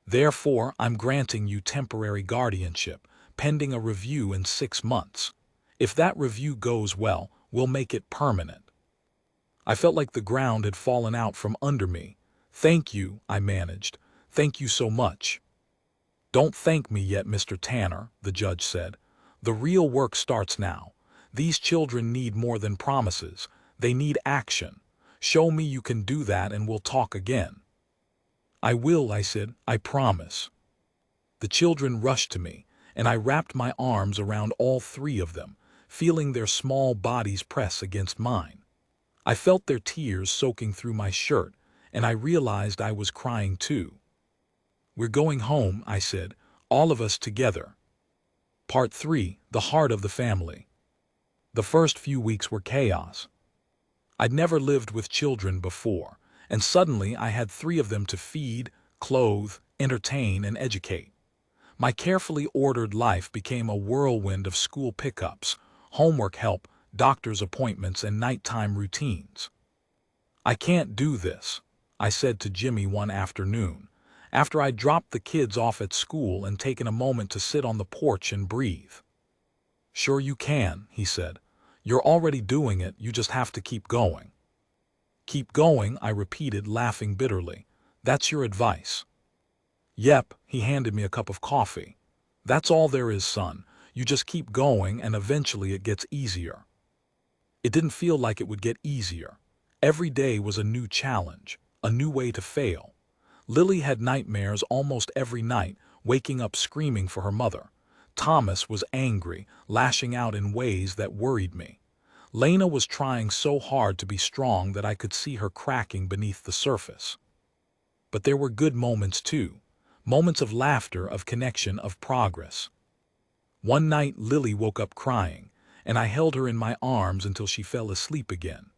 "Therefore, I'm granting you temporary guardianship, pending a review in 6 months. If that review goes well, we'll make it permanent." I felt like the ground had fallen out from under me. "Thank you," I managed. "Thank you so much." "Don't thank me yet, Mr. Tanner," the judge said. "The real work starts now. These children need more than promises. They need action. Show me you can do that and we'll talk again." "I will," I said. "I promise." The children rushed to me, and I wrapped my arms around all 3 of them, feeling their small bodies press against mine. I felt their tears soaking through my shirt, and I realized I was crying too. "We're going home," I said, "all of us together." Part 3, the heart of the family. The first few weeks were chaos. I'd never lived with children before, and suddenly I had 3 of them to feed, clothe, entertain, and educate. My carefully ordered life became a whirlwind of school pickups, homework help, doctor's appointments, and nighttime routines. "I can't do this," I said to Jimmy one afternoon, after I'd dropped the kids off at school and taken a moment to sit on the porch and breathe. "Sure you can," he said. "You're already doing it, you just have to keep going." "Keep going," I repeated, laughing bitterly. "That's your advice?" "Yep," he handed me a cup of coffee. "That's all there is, son. You just keep going and eventually it gets easier." It didn't feel like it would get easier. Every day was a new challenge, a new way to fail. Lily had nightmares almost every night, waking up screaming for her mother. Thomas was angry, lashing out in ways that worried me. Lena was trying so hard to be strong that I could see her cracking beneath the surface. But there were good moments too. Moments of laughter, of connection, of progress. One night Lily woke up crying, and I held her in my arms until she fell asleep again.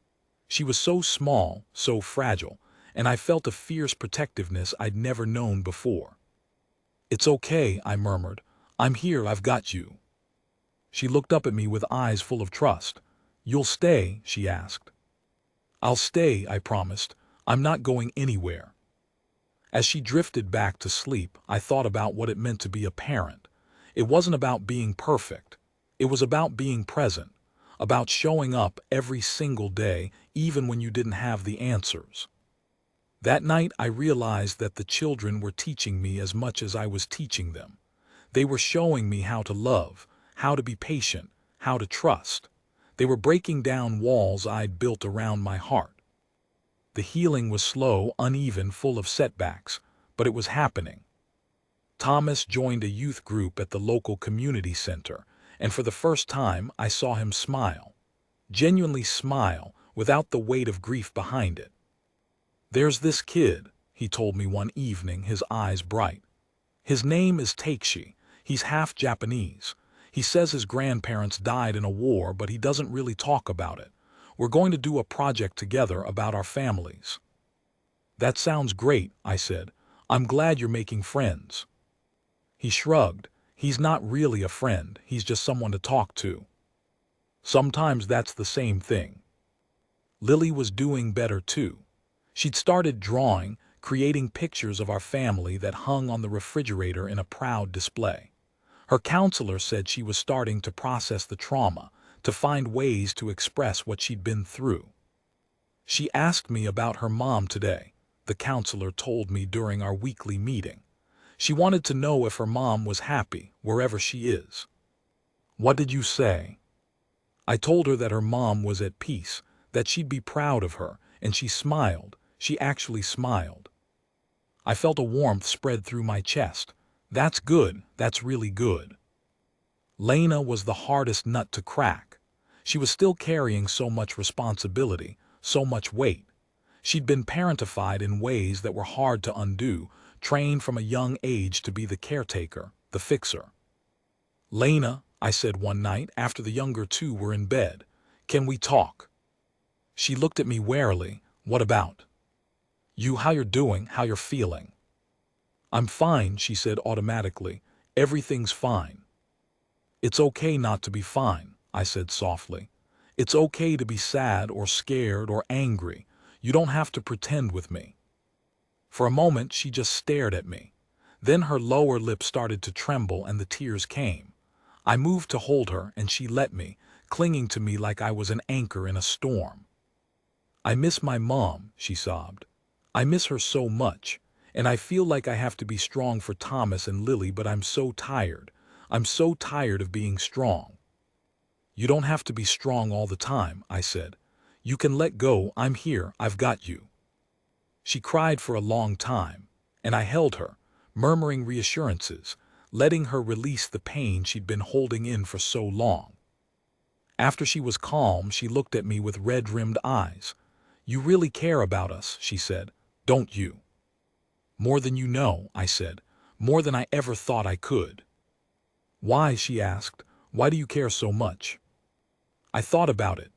She was so small, so fragile, and I felt a fierce protectiveness I'd never known before. "It's okay," I murmured. "I'm here, I've got you." She looked up at me with eyes full of trust. "You'll stay?" she asked. "I'll stay," I promised. "I'm not going anywhere." As she drifted back to sleep, I thought about what it meant to be a parent. It wasn't about being perfect. It was about being present, about showing up every single day, even when you didn't have the answers. That night I realized that the children were teaching me as much as I was teaching them. They were showing me how to love, how to be patient, how to trust. They were breaking down walls I'd built around my heart. The healing was slow, uneven, full of setbacks, but it was happening. Thomas joined a youth group at the local community center, and for the first time I saw him smile. Genuinely smile, without the weight of grief behind it. "There's this kid," he told me one evening, his eyes bright. "His name is Takeshi. He's half Japanese. He says his grandparents died in a war, but he doesn't really talk about it. We're going to do a project together about our families." "That sounds great," I said. "I'm glad you're making friends." He shrugged. "He's not really a friend, he's just someone to talk to." Sometimes that's the same thing. Lily was doing better too. She'd started drawing, creating pictures of our family that hung on the refrigerator in a proud display. Her counselor said she was starting to process the trauma, to find ways to express what she'd been through. "She asked me about her mom today," the counselor told me during our weekly meeting. "She wanted to know if her mom was happy, wherever she is." "What did you say?" "I told her that her mom was at peace, that she'd be proud of her, and she smiled. She actually smiled." I felt a warmth spread through my chest. That's good, that's really good. Lena was the hardest nut to crack. She was still carrying so much responsibility, so much weight. She'd been parentified in ways that were hard to undo, trained from a young age to be the caretaker, the fixer. "Lena," I said one night after the younger two were in bed, "can we talk?" She looked at me warily. "What about?" "You, how you're doing, how you're feeling." "I'm fine," she said automatically. "Everything's fine." "It's okay not to be fine," I said softly. "It's okay to be sad or scared or angry. You don't have to pretend with me." For a moment she just stared at me. Then her lower lip started to tremble and the tears came. I moved to hold her and she let me, clinging to me like I was an anchor in a storm. "I miss my mom," she sobbed. "I miss her so much. And I feel like I have to be strong for Thomas and Lily, but I'm so tired. I'm so tired of being strong." "You don't have to be strong all the time," I said. "You can let go. I'm here. I've got you." She cried for a long time, and I held her, murmuring reassurances, letting her release the pain she'd been holding in for so long. After she was calm, she looked at me with red-rimmed eyes. "You really care about us," she said, "don't you?" "More than you know," I said. "More than I ever thought I could." "Why?" she asked. "Why do you care so much?" I thought about it.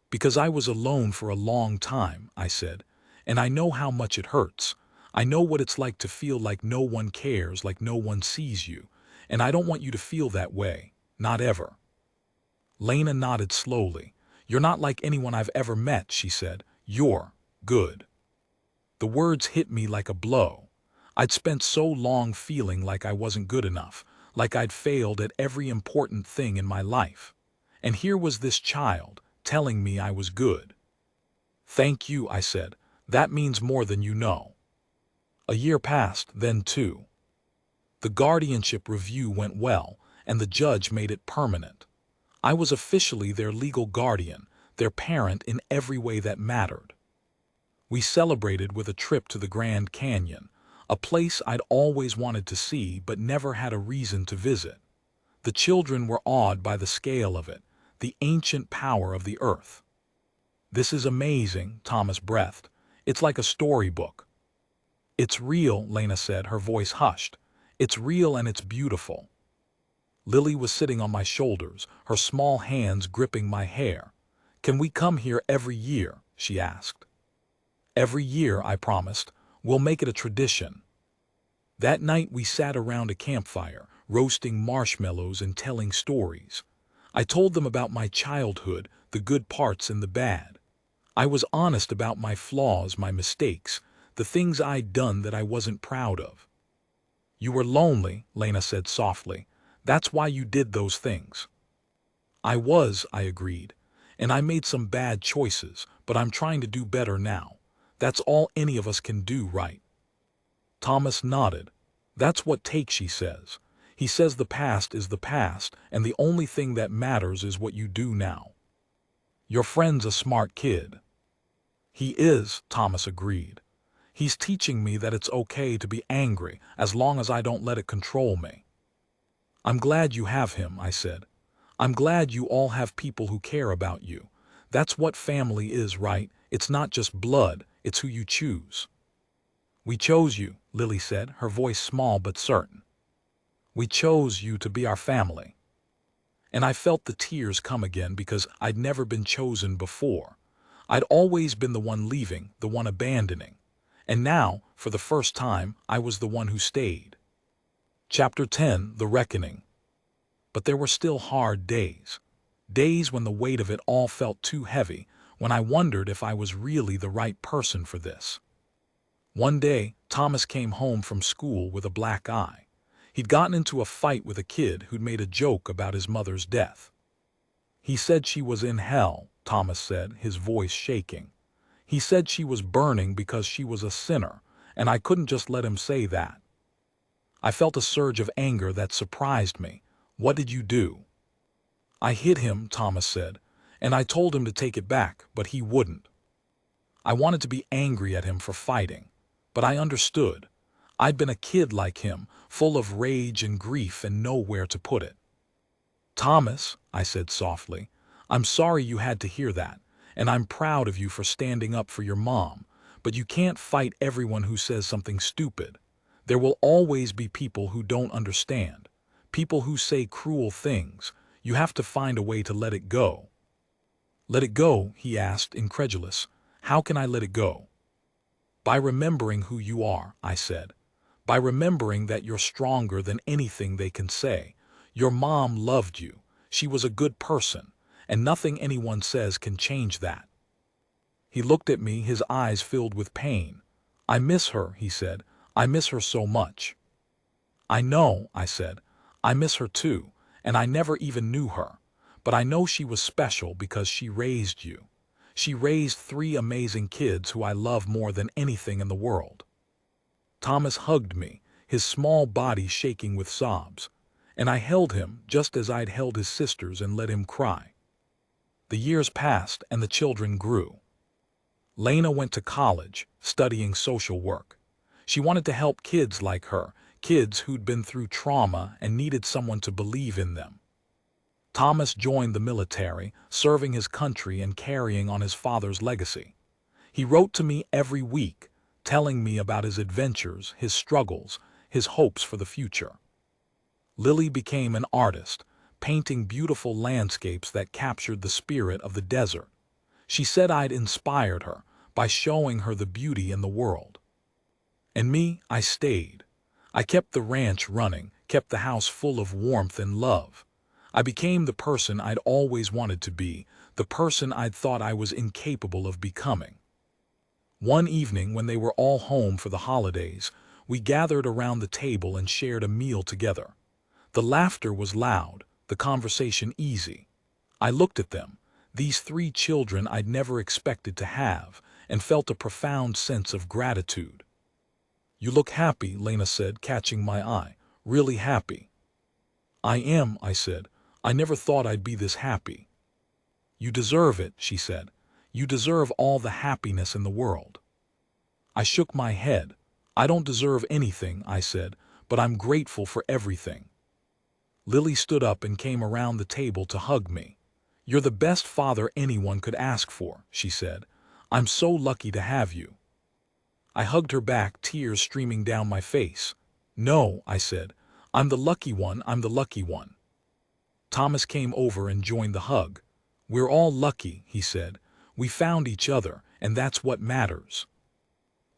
"Because I was alone for a long time," I said, "and I know how much it hurts. I know what it's like to feel like no one cares, like no one sees you, and I don't want you to feel that way, not ever." Lena nodded slowly. "You're not like anyone I've ever met," she said. "You're good." The words hit me like a blow. I'd spent so long feeling like I wasn't good enough, like I'd failed at every important thing in my life. And here was this child, telling me I was good. "Thank you," I said. "That means more than you know." A year passed, then two. The guardianship review went well, and the judge made it permanent. I was officially their legal guardian, their parent in every way that mattered. We celebrated with a trip to the Grand Canyon, a place I'd always wanted to see but never had a reason to visit. The children were awed by the scale of it, the ancient power of the earth. "This is amazing," Thomas breathed. "It's like a storybook." "It's real," Lena said, her voice hushed. "It's real and it's beautiful." Lily was sitting on my shoulders, her small hands gripping my hair. "Can we come here every year?" she asked. "Every year," I promised. "We'll make it a tradition." That night we sat around a campfire, roasting marshmallows and telling stories. I told them about my childhood, the good parts and the bad. I was honest about my flaws, my mistakes, the things I'd done that I wasn't proud of. "You were lonely," Lena said softly. "That's why you did those things." "I was," I agreed. "And I made some bad choices, but I'm trying to do better now. That's all any of us can do, right?" Thomas nodded. "That's what Takeshi says. He says the past is the past, and the only thing that matters is what you do now." "Your friend's a smart kid." He is, Thomas agreed. He's teaching me that it's okay to be angry as long as I don't let it control me. I'm glad you have him, I said. I'm glad you all have people who care about you. That's what family is, right? It's not just blood, it's who you choose. We chose you, Lily said, her voice small but certain. We chose you to be our family. And I felt the tears come again because I'd never been chosen before. I'd always been the one leaving, the one abandoning. And now, for the first time, I was the one who stayed. Chapter 10, The Reckoning. But there were still hard days. Days when the weight of it all felt too heavy, when I wondered if I was really the right person for this. One day, Thomas came home from school with a black eye. He'd gotten into a fight with a kid who'd made a joke about his mother's death. He said she was in hell, Thomas said, his voice shaking. He said she was burning because she was a sinner, and I couldn't just let him say that. I felt a surge of anger that surprised me. What did you do? I hit him, Thomas said, and I told him to take it back, but he wouldn't. I wanted to be angry at him for fighting, but I understood. I'd been a kid like him, full of rage and grief and nowhere to put it. Thomas, I said softly, I'm sorry you had to hear that, and I'm proud of you for standing up for your mom, but you can't fight everyone who says something stupid. There will always be people who don't understand, people who say cruel things. You have to find a way to let it go. Let it go, he asked, incredulous. How can I let it go? By remembering who you are, I said. By remembering that you're stronger than anything they can say. Your mom loved you. She was a good person, and nothing anyone says can change that. He looked at me, his eyes filled with pain. I miss her, he said. I miss her so much. I know, I said. I miss her too, and I never even knew her. But I know she was special because she raised you. She raised 3 amazing kids who I love more than anything in the world. Thomas hugged me, his small body shaking with sobs, and I held him just as I'd held his sisters and let him cry. The years passed and the children grew. Lena went to college, studying social work. She wanted to help kids like her, kids who'd been through trauma and needed someone to believe in them. Thomas joined the military, serving his country and carrying on his father's legacy. He wrote to me every week, telling me about his adventures, his struggles, his hopes for the future. Lily became an artist, painting beautiful landscapes that captured the spirit of the desert. She said I'd inspired her by showing her the beauty in the world. And me, I stayed. I kept the ranch running, kept the house full of warmth and love. I became the person I'd always wanted to be, the person I'd thought I was incapable of becoming. One evening when they were all home for the holidays, we gathered around the table and shared a meal together. The laughter was loud, the conversation easy. I looked at them, these 3 children I'd never expected to have, and felt a profound sense of gratitude. You look happy, Lena said, catching my eye. Really happy. I am, I said. I never thought I'd be this happy. You deserve it, she said. You deserve all the happiness in the world. I shook my head. I don't deserve anything, I said, but I'm grateful for everything. Lily stood up and came around the table to hug me. You're the best father anyone could ask for, she said. I'm so lucky to have you. I hugged her back, tears streaming down my face. No, I said. I'm the lucky one, I'm the lucky one. Thomas came over and joined the hug. We're all lucky, he said. We found each other, and that's what matters.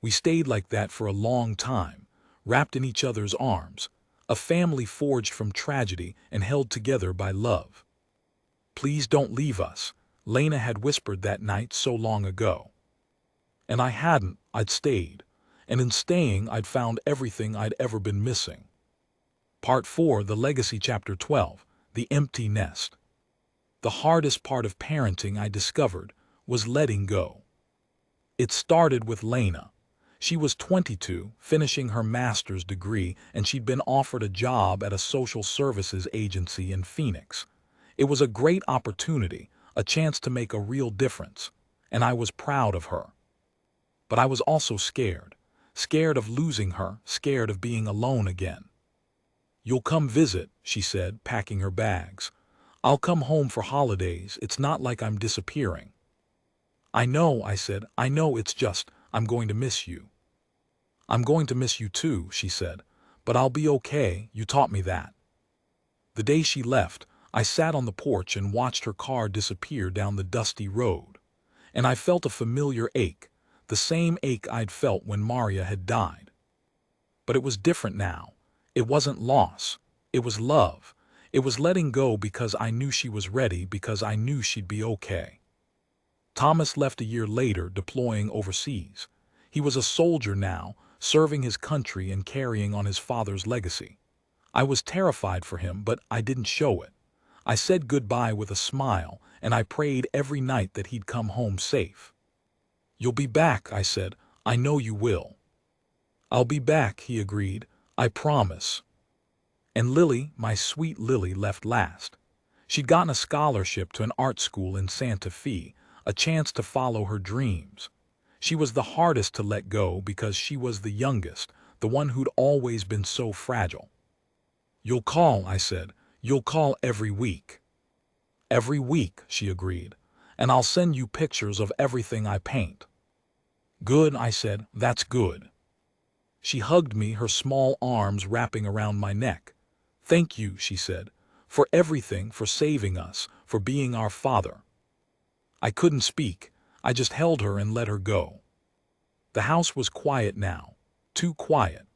We stayed like that for a long time, wrapped in each other's arms, a family forged from tragedy and held together by love. Please don't leave us, Lena had whispered that night so long ago. And I hadn't, I'd stayed, and in staying I'd found everything I'd ever been missing. Part 4, The Legacy, Chapter 12, The Empty Nest. The hardest part of parenting, I discovered, was letting go. It started with Lena. She was 22, finishing her master's degree, and she'd been offered a job at a social services agency in Phoenix. It was a great opportunity, a chance to make a real difference, and I was proud of her. but I was also scared. Scared of losing her, scared of being alone again. "You'll come visit," she said, packing her bags. "I'll come home for holidays. It's not like I'm disappearing." "I know," I said. "I know, it's just, I'm going to miss you." "I'm going to miss you too," she said. "But I'll be okay, you taught me that." The day she left, I sat on the porch and watched her car disappear down the dusty road. And I felt a familiar ache, the same ache I'd felt when Maria had died. But it was different now. It wasn't loss. It was love. It was letting go because I knew she was ready, because I knew she'd be okay. Thomas left a year later, deploying overseas. He was a soldier now, serving his country and carrying on his father's legacy. I was terrified for him, but I didn't show it. I said goodbye with a smile, and I prayed every night that he'd come home safe. "You'll be back," I said. "I know you will." "I'll be back," he agreed. "I promise." And Lily, my sweet Lily, left last. She'd gotten a scholarship to an art school in Santa Fe, a chance to follow her dreams. She was the hardest to let go because she was the youngest, the one who'd always been so fragile. "You'll call," I said. "You'll call every week." "Every week," she agreed. "And I'll send you pictures of everything I paint." "Good," I said. "That's good." She hugged me, her small arms wrapping around my neck. "Thank you," she said, "for everything, for saving us, for being our father." I couldn't speak. I just held her and let her go. The house was quiet now. Too quiet.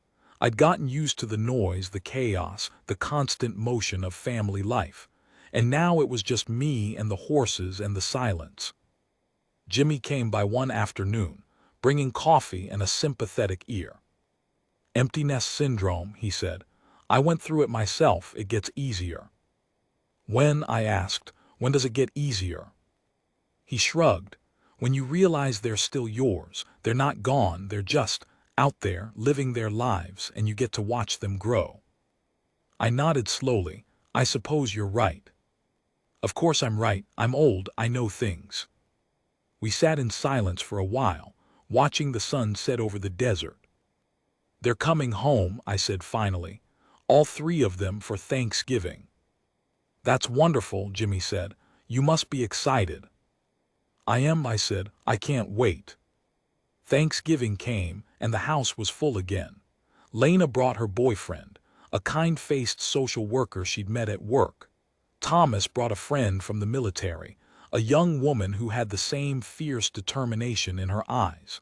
I'd gotten used to the noise, the chaos, the constant motion of family life. And now it was just me and the horses and the silence. Jimmy came by one afternoon, bringing coffee and a sympathetic ear. "Empty nest syndrome," he said. "I went through it myself. It gets easier." "When?" I asked. "When does it get easier?" He shrugged. "When you realize they're still yours, they're not gone, they're just out there, living their lives, and you get to watch them grow." I nodded slowly. "I suppose you're right." "Of course I'm right. I'm old, I know things." We sat in silence for a while, watching the sun set over the desert. "They're coming home," I said finally. "All three of them for Thanksgiving." "That's wonderful," Jimmy said. "You must be excited." "I am," I said. "I can't wait." Thanksgiving came, and the house was full again. Lena brought her boyfriend, a kind-faced social worker she'd met at work. Thomas brought a friend from the military, a young woman who had the same fierce determination in her eyes.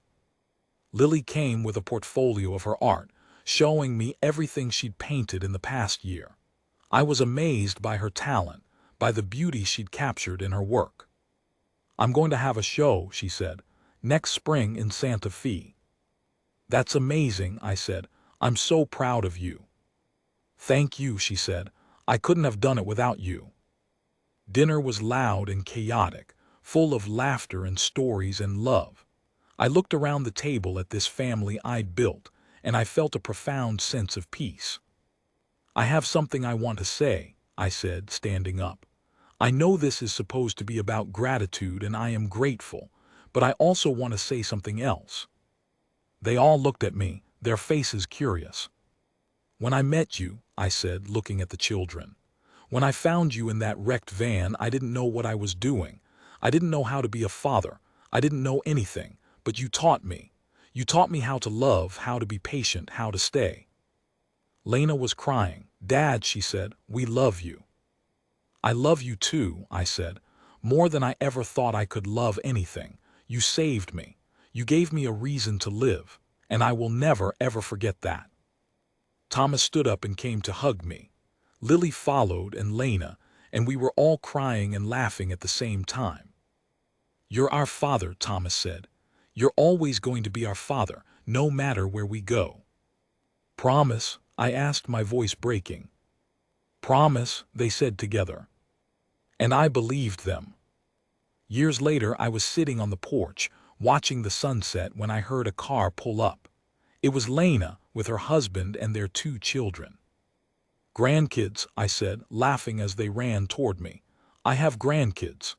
Lily came with a portfolio of her art, showing me everything she'd painted in the past year. I was amazed by her talent, by the beauty she'd captured in her work. "I'm going to have a show," she said, "next spring in Santa Fe." "That's amazing," I said. "I'm so proud of you." "Thank you," she said. "I couldn't have done it without you." Dinner was loud and chaotic, full of laughter and stories and love. I looked around the table at this family I'd built, and I felt a profound sense of peace. "I have something I want to say," I said, standing up. "I know this is supposed to be about gratitude, and I am grateful, but I also want to say something else." They all looked at me, their faces curious. "When I met you," I said, looking at the children, "when I found you in that wrecked van, I didn't know what I was doing. I didn't know how to be a father. I didn't know anything, but you taught me. You taught me how to love, how to be patient, how to stay." Lena was crying. "Dad," she said, "we love you." "I love you too," I said, "more than I ever thought I could love anything. You saved me. You gave me a reason to live, and I will never, ever forget that." Thomas stood up and came to hug me. Lily followed, and Lena, and we were all crying and laughing at the same time. "You're our father," Thomas said. "You're always going to be our father, no matter where we go." "Promise?" I asked, my voice breaking. "Promise," they said together. And I believed them. Years later, I was sitting on the porch, watching the sunset, when I heard a car pull up. It was Lena, with her husband and their 2 children. "Grandkids," I said, laughing as they ran toward me. "I have grandkids."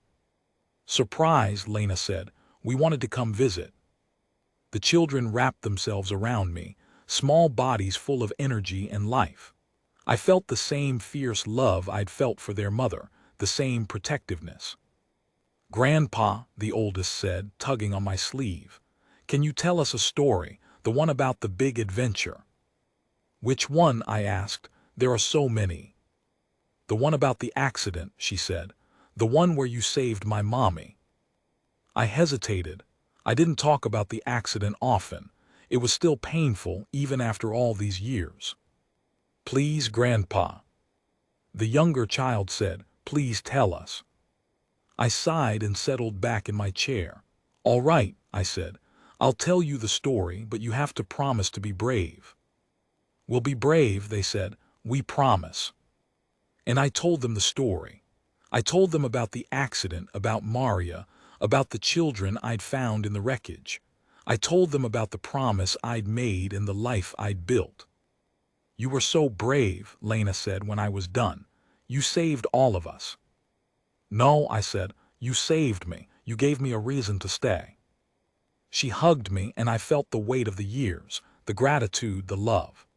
"Surprise," Lena said. "We wanted to come visit." The children wrapped themselves around me, small bodies full of energy and life. I felt the same fierce love I'd felt for their mother, the same protectiveness. "Grandpa," the oldest said, tugging on my sleeve, "can you tell us a story, the one about the big adventure?" "Which one?" I asked. "There are so many." "The one about the accident," she said. "The one where you saved my mommy." I hesitated. I didn't talk about the accident often. It was still painful, even after all these years. "Please, Grandpa." The younger child said, "Please tell us." I sighed and settled back in my chair. "All right," I said. "I'll tell you the story, but you have to promise to be brave." "We'll be brave," they said. "We promise." And I told them the story. I told them about the accident, about Maria, about the children I'd found in the wreckage. I told them about the promise I'd made and the life I'd built. "You were so brave," Lena said when I was done. "You saved all of us." "No," I said, "you saved me. You gave me a reason to stay." She hugged me and I felt the weight of the years, the gratitude, the love.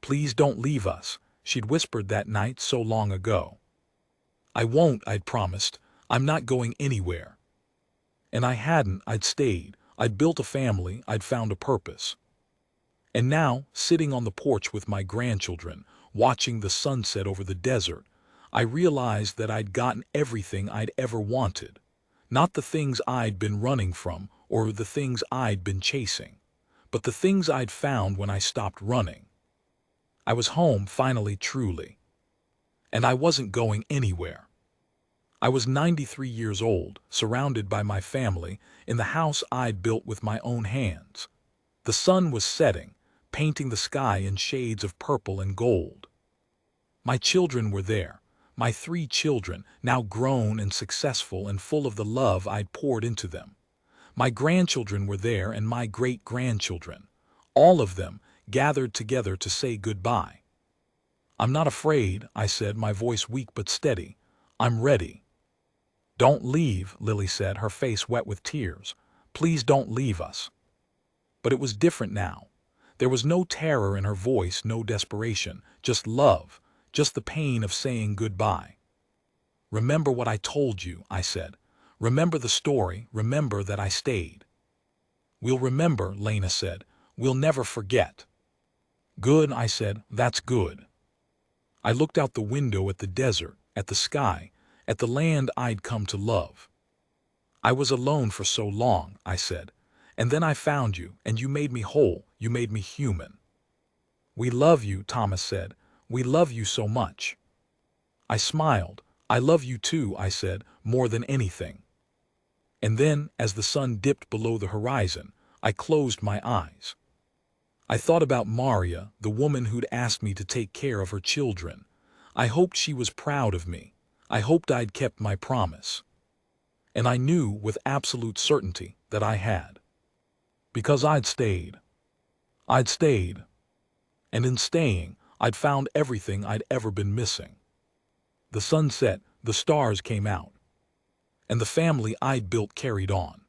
"Please don't leave us," she'd whispered that night so long ago. "I won't," I'd promised. "I'm not going anywhere." And I hadn't. I'd stayed. I'd built a family. I'd found a purpose. And now, sitting on the porch with my grandchildren, watching the sunset over the desert, I realized that I'd gotten everything I'd ever wanted. Not the things I'd been running from or the things I'd been chasing, but the things I'd found when I stopped running. I was home finally, truly. And I wasn't going anywhere. I was 93 years old, surrounded by my family, in the house I'd built with my own hands. The sun was setting, painting the sky in shades of purple and gold. My children were there, my 3 children, now grown and successful and full of the love I'd poured into them. My grandchildren were there and my great-grandchildren, all of them gathered together to say goodbye. "I'm not afraid," I said, my voice weak but steady. "I'm ready." "Don't leave," Lily said, her face wet with tears. "Please don't leave us." But it was different now. There was no terror in her voice, no desperation, just love, just the pain of saying goodbye. "Remember what I told you," I said. "Remember the story, remember that I stayed." "We'll remember," Lena said. "We'll never forget." "Good," I said. "That's good." I looked out the window at the desert, at the sky, at the land I'd come to love. "I was alone for so long," I said. "And then I found you, and you made me whole, you made me human." "We love you," Thomas said. "We love you so much." I smiled. "I love you too," I said, "more than anything." And then, as the sun dipped below the horizon, I closed my eyes. I thought about Maria, the woman who'd asked me to take care of her children. I hoped she was proud of me. I hoped I'd kept my promise. And I knew with absolute certainty that I had. Because I'd stayed. I'd stayed. And in staying, I'd found everything I'd ever been missing. The sun set, the stars came out. And the family I'd built carried on.